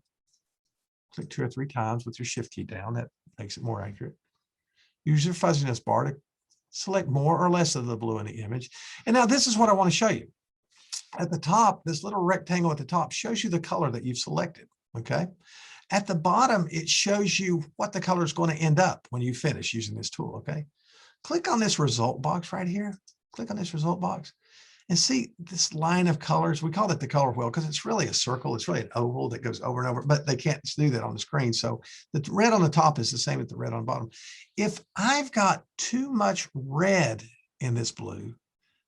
click 2 or 3 times with your shift key down. That makes it more accurate. Use your fuzziness bar to select more or less of the blue in the image. And now this is what I want to show you. At the top, this little rectangle at the top shows you the color that you've selected, okay? At the bottom, it shows you what the color is going to end up when you finish using this tool, okay? Click on this result box right here. Click on this result box and see this line of colors. We call it the color wheel because it's really a circle. It's really an oval that goes over and over, but they can't do that on the screen. So the red on the top is the same as the red on the bottom. If I've got too much red in this blue,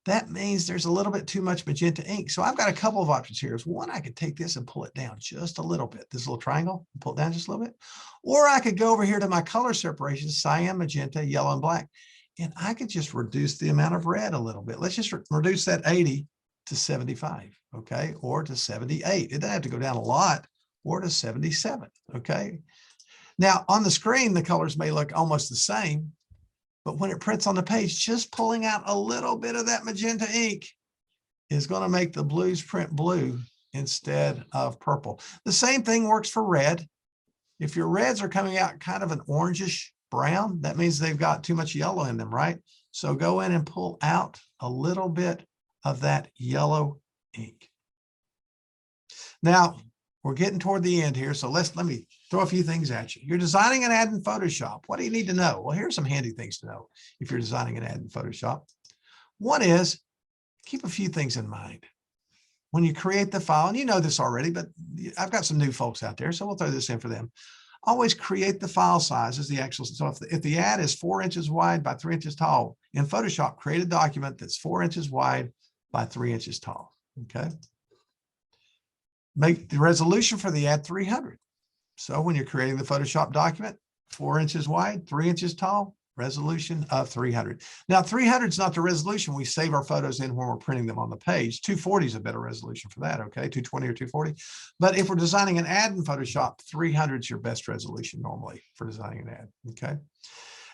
that means there's a little bit too much magenta ink. So I've got a couple of options here. One, I could take this and pull it down just a little bit, this little triangle, pull it down just a little bit. Or I could go over here to my color separation, cyan, magenta, yellow, and black. And I could just reduce the amount of red a little bit. Let's just reduce that 80 to 75, okay? Or to 78. It doesn't have to go down a lot, or to 77, okay? Now, on the screen, the colors may look almost the same, but when it prints on the page, just pulling out a little bit of that magenta ink is going to make the blues print blue instead of purple. The same thing works for red. If your reds are coming out kind of an orangish brown, that means they've got too much yellow in them, right? So go in and pull out a little bit of that yellow ink. Now, we're getting toward the end here, so let me throw a few things at you. You're designing an ad in Photoshop. What do you need to know? Well, here's some handy things to know if you're designing an ad in Photoshop. One is keep a few things in mind. When you create the file, and you know this already, but I've got some new folks out there, so we'll throw this in for them. Always create the file size as the actual. So if the ad is 4 inches wide by 3 inches tall, in Photoshop, create a document that's 4 inches wide by 3 inches tall, okay? Make the resolution for the ad 300. So when you're creating the Photoshop document, 4 inches wide, 3 inches tall, resolution of 300. Now 300 is not the resolution we save our photos in when we're printing them on the page. 240 is a better resolution for that, okay? 220 or 240. But if we're designing an ad in Photoshop, 300 is your best resolution normally for designing an ad, okay?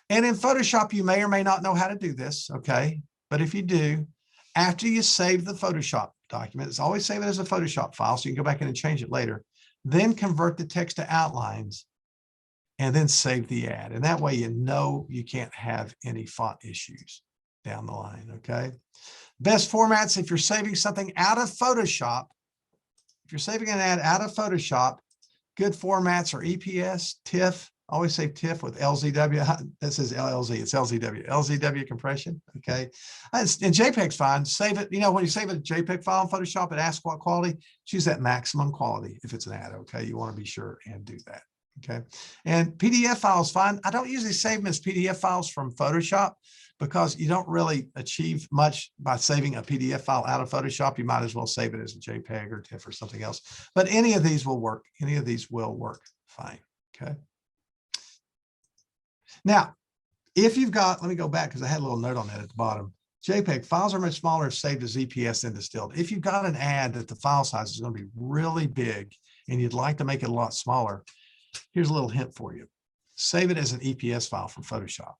And in Photoshop, you may or may not know how to do this, okay? But if you do, after you save the Photoshop document, it's always save it as a Photoshop file, so you can go back in and change it later. Then convert the text to outlines and then save the ad. And that way, you know, you can't have any font issues down the line, okay? Best formats, if you're saving something out of Photoshop, if you're saving an ad out of Photoshop, good formats are EPS, TIFF, always save TIFF with LZW. That says LLZ, it's LZW, LZW compression, okay? And JPEG's fine, save it, you know, when you save a JPEG file in Photoshop, it asks what quality, choose that maximum quality if it's an ad, okay? You wanna be sure and do that. Okay, and PDF files fine. I don't usually save them as PDF files from Photoshop because you don't really achieve much by saving a PDF file out of Photoshop. You might as well save it as a JPEG or TIFF or something else. But any of these will work. Any of these will work fine. Okay. Now, if you've got, let me go back because I had a little note on that at the bottom. JPEG files are much smaller if saved as EPS than distilled. If you've got an ad that the file size is going to be really big and you'd like to make it a lot smaller, here's a little hint for you. Save it as an EPS file from Photoshop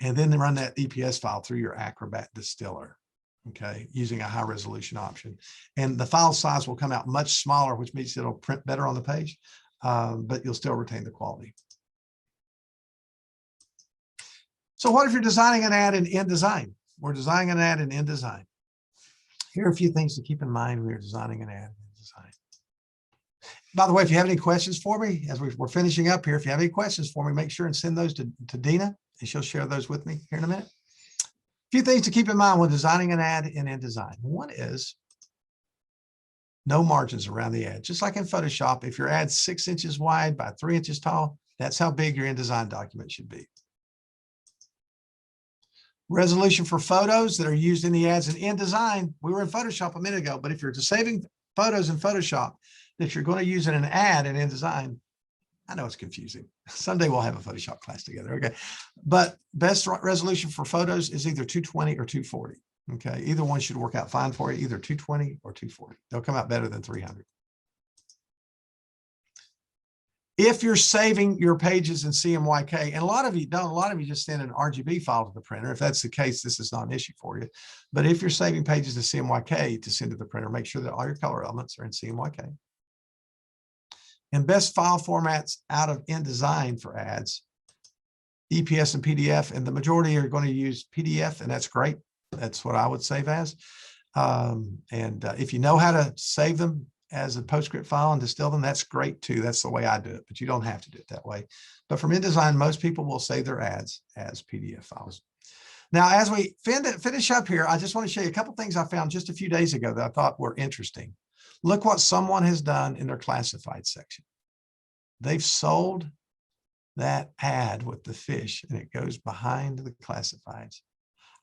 and then run that EPS file through your Acrobat distiller, okay, using a high resolution option. And the file size will come out much smaller, which means it'll print better on the page, but you'll still retain the quality. So what if you're designing an ad in InDesign? We're designing an ad in InDesign. Here are a few things to keep in mind when you're designing an ad in InDesign. By the way, if you have any questions for me, as we're finishing up here, if you have any questions for me, make sure and send those to Dina, and she'll share those with me here in a minute. A few things to keep in mind when designing an ad in InDesign. One is no margins around the ad. Just like in Photoshop, if your ad's 6 inches wide by 3 inches tall, that's how big your InDesign document should be. Resolution for photos that are used in the ads in InDesign. We were in Photoshop a minute ago, but if you're saving photos in Photoshop that you're going to use in an ad in InDesign, I know it's confusing. Someday we'll have a Photoshop class together, okay? But best resolution for photos is either 220 or 240, okay? Either one should work out fine for you, either 220 or 240. They'll come out better than 300. If you're saving your pages in CMYK, and a lot of you don't, a lot of you just send an RGB file to the printer. If that's the case, this is not an issue for you. But if you're saving pages to CMYK to send to the printer, make sure that all your color elements are in CMYK. And best file formats out of InDesign for ads, EPS and PDF, and the majority are going to use PDF, and that's great. That's what I would save as. If you know how to save them as a PostScript file and distill them, that's great too. That's the way I do it, but you don't have to do it that way. But from InDesign, most people will save their ads as PDF files. Now, as we finish up here, I just want to show you a couple things I found just a few days ago that I thought were interesting. Look what someone has done in their classified section. They've sold that ad with the fish and it goes behind the classifieds.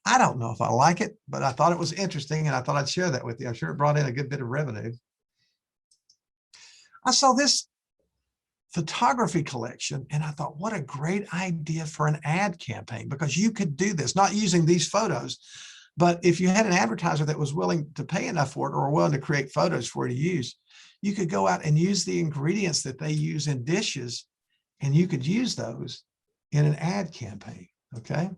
I don't know if I like it, but I thought it was interesting and I thought I'd share that with you. I'm sure it brought in a good bit of revenue. I saw this photography collection and I thought, what a great idea for an ad campaign, because you could do this, not using these photos, but if you had an advertiser that was willing to pay enough for it or willing to create photos for you to use, you could go out and use the ingredients that they use in dishes and you could use those in an ad campaign, okay?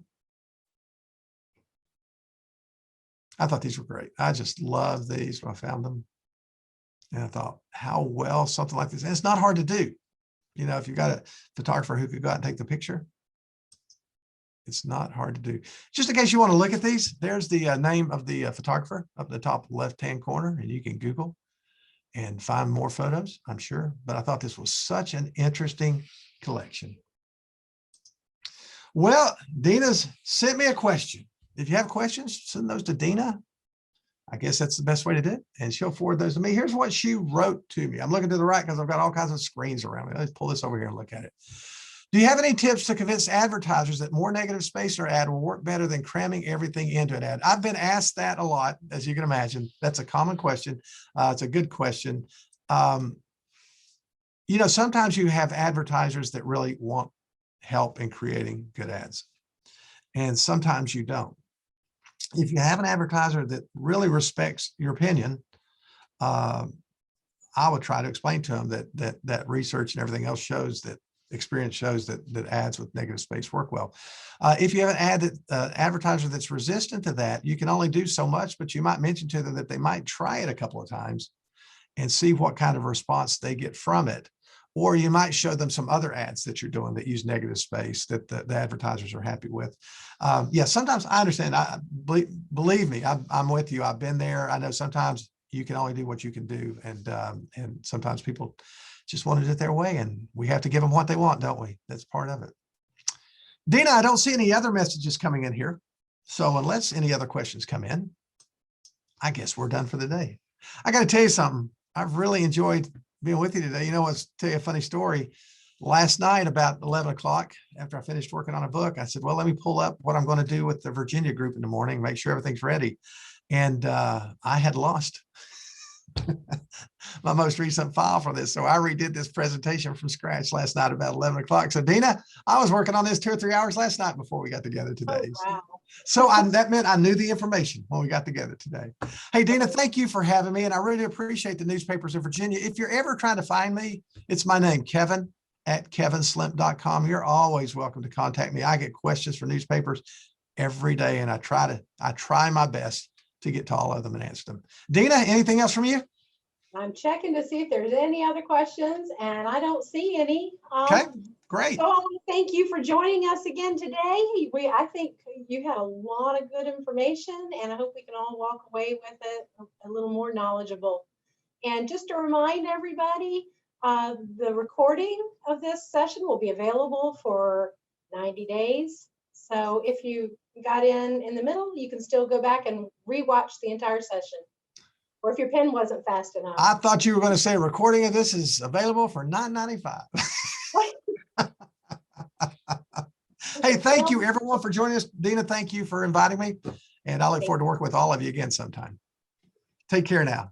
I thought these were great. I just love these when I found them. And I thought, how well something like this, and it's not hard to do. You know, if you've got a photographer who could go out and take the picture, it's not hard to do. Just in case you want to look at these, there's the name of the photographer up in the top left-hand corner, and you can Google and find more photos, I'm sure. But I thought this was such an interesting collection. Well, Dina's sent me a question. If you have questions, send those to Dina. I guess that's the best way to do it. And she'll forward those to me. Here's what she wrote to me. I'm looking to the right because I've got all kinds of screens around me. Let's pull this over here and look at it. Do you have any tips to convince advertisers that more negative space in our ad will work better than cramming everything into an ad? I've been asked that a lot, as you can imagine. That's a common question. It's a good question. You know, sometimes you have advertisers that really want help in creating good ads. and sometimes you don't. If you have an advertiser that really respects your opinion, I would try to explain to them that research and everything else shows that experience shows that ads with negative space work well. If you have an advertiser that's resistant to that, you can only do so much, but you might mention to them that they might try it a couple of times and see what kind of response they get from it. Or you might show them some other ads that you're doing that use negative space that the advertisers are happy with. Yeah, sometimes I understand. Believe me, I'm with you. I've been there. I know sometimes you can only do what you can do. And sometimes people just want it their way, and we have to give them what they want, don't we? That's part of it. Dina, I don't see any other messages coming in here. So unless any other questions come in, I guess we're done for the day. I got to tell you something. I've really enjoyed being with you today. You know, I'll tell you a funny story. Last night, about 11 o'clock, after I finished working on a book, I said, well, let me pull up what I'm going to do with the Virginia group in the morning, make sure everything's ready. And I had lost my most recent file for this. So I redid this presentation from scratch last night about 11 o'clock. So Dina, I was working on this 2 or 3 hours last night before we got together today. Oh, wow. So that meant I knew the information when we got together today. Hey, Dina, thank you for having me. And I really appreciate the newspapers in Virginia. If you're ever trying to find me, it's my name, Kevin at kevinslimp.com. You're always welcome to contact me. I get questions for newspapers every day, and I try my best to get to all of them and answer them. Dina, anything else from you? I'm checking to see if there's any other questions, and I don't see any. Okay, great. So I want to thank you for joining us again today. I think you had a lot of good information, and I hope we can all walk away with it a little more knowledgeable. And just to remind everybody, the recording of this session will be available for 90 days. So if you got in the middle, you can still go back and rewatch the entire session. Or if your pen wasn't fast enough. I thought you were going to say a recording of this is available for $9.95. Hey, thank you everyone for joining us. Dina, thank you for inviting me. And I look forward to working with all of you again sometime. Take care now.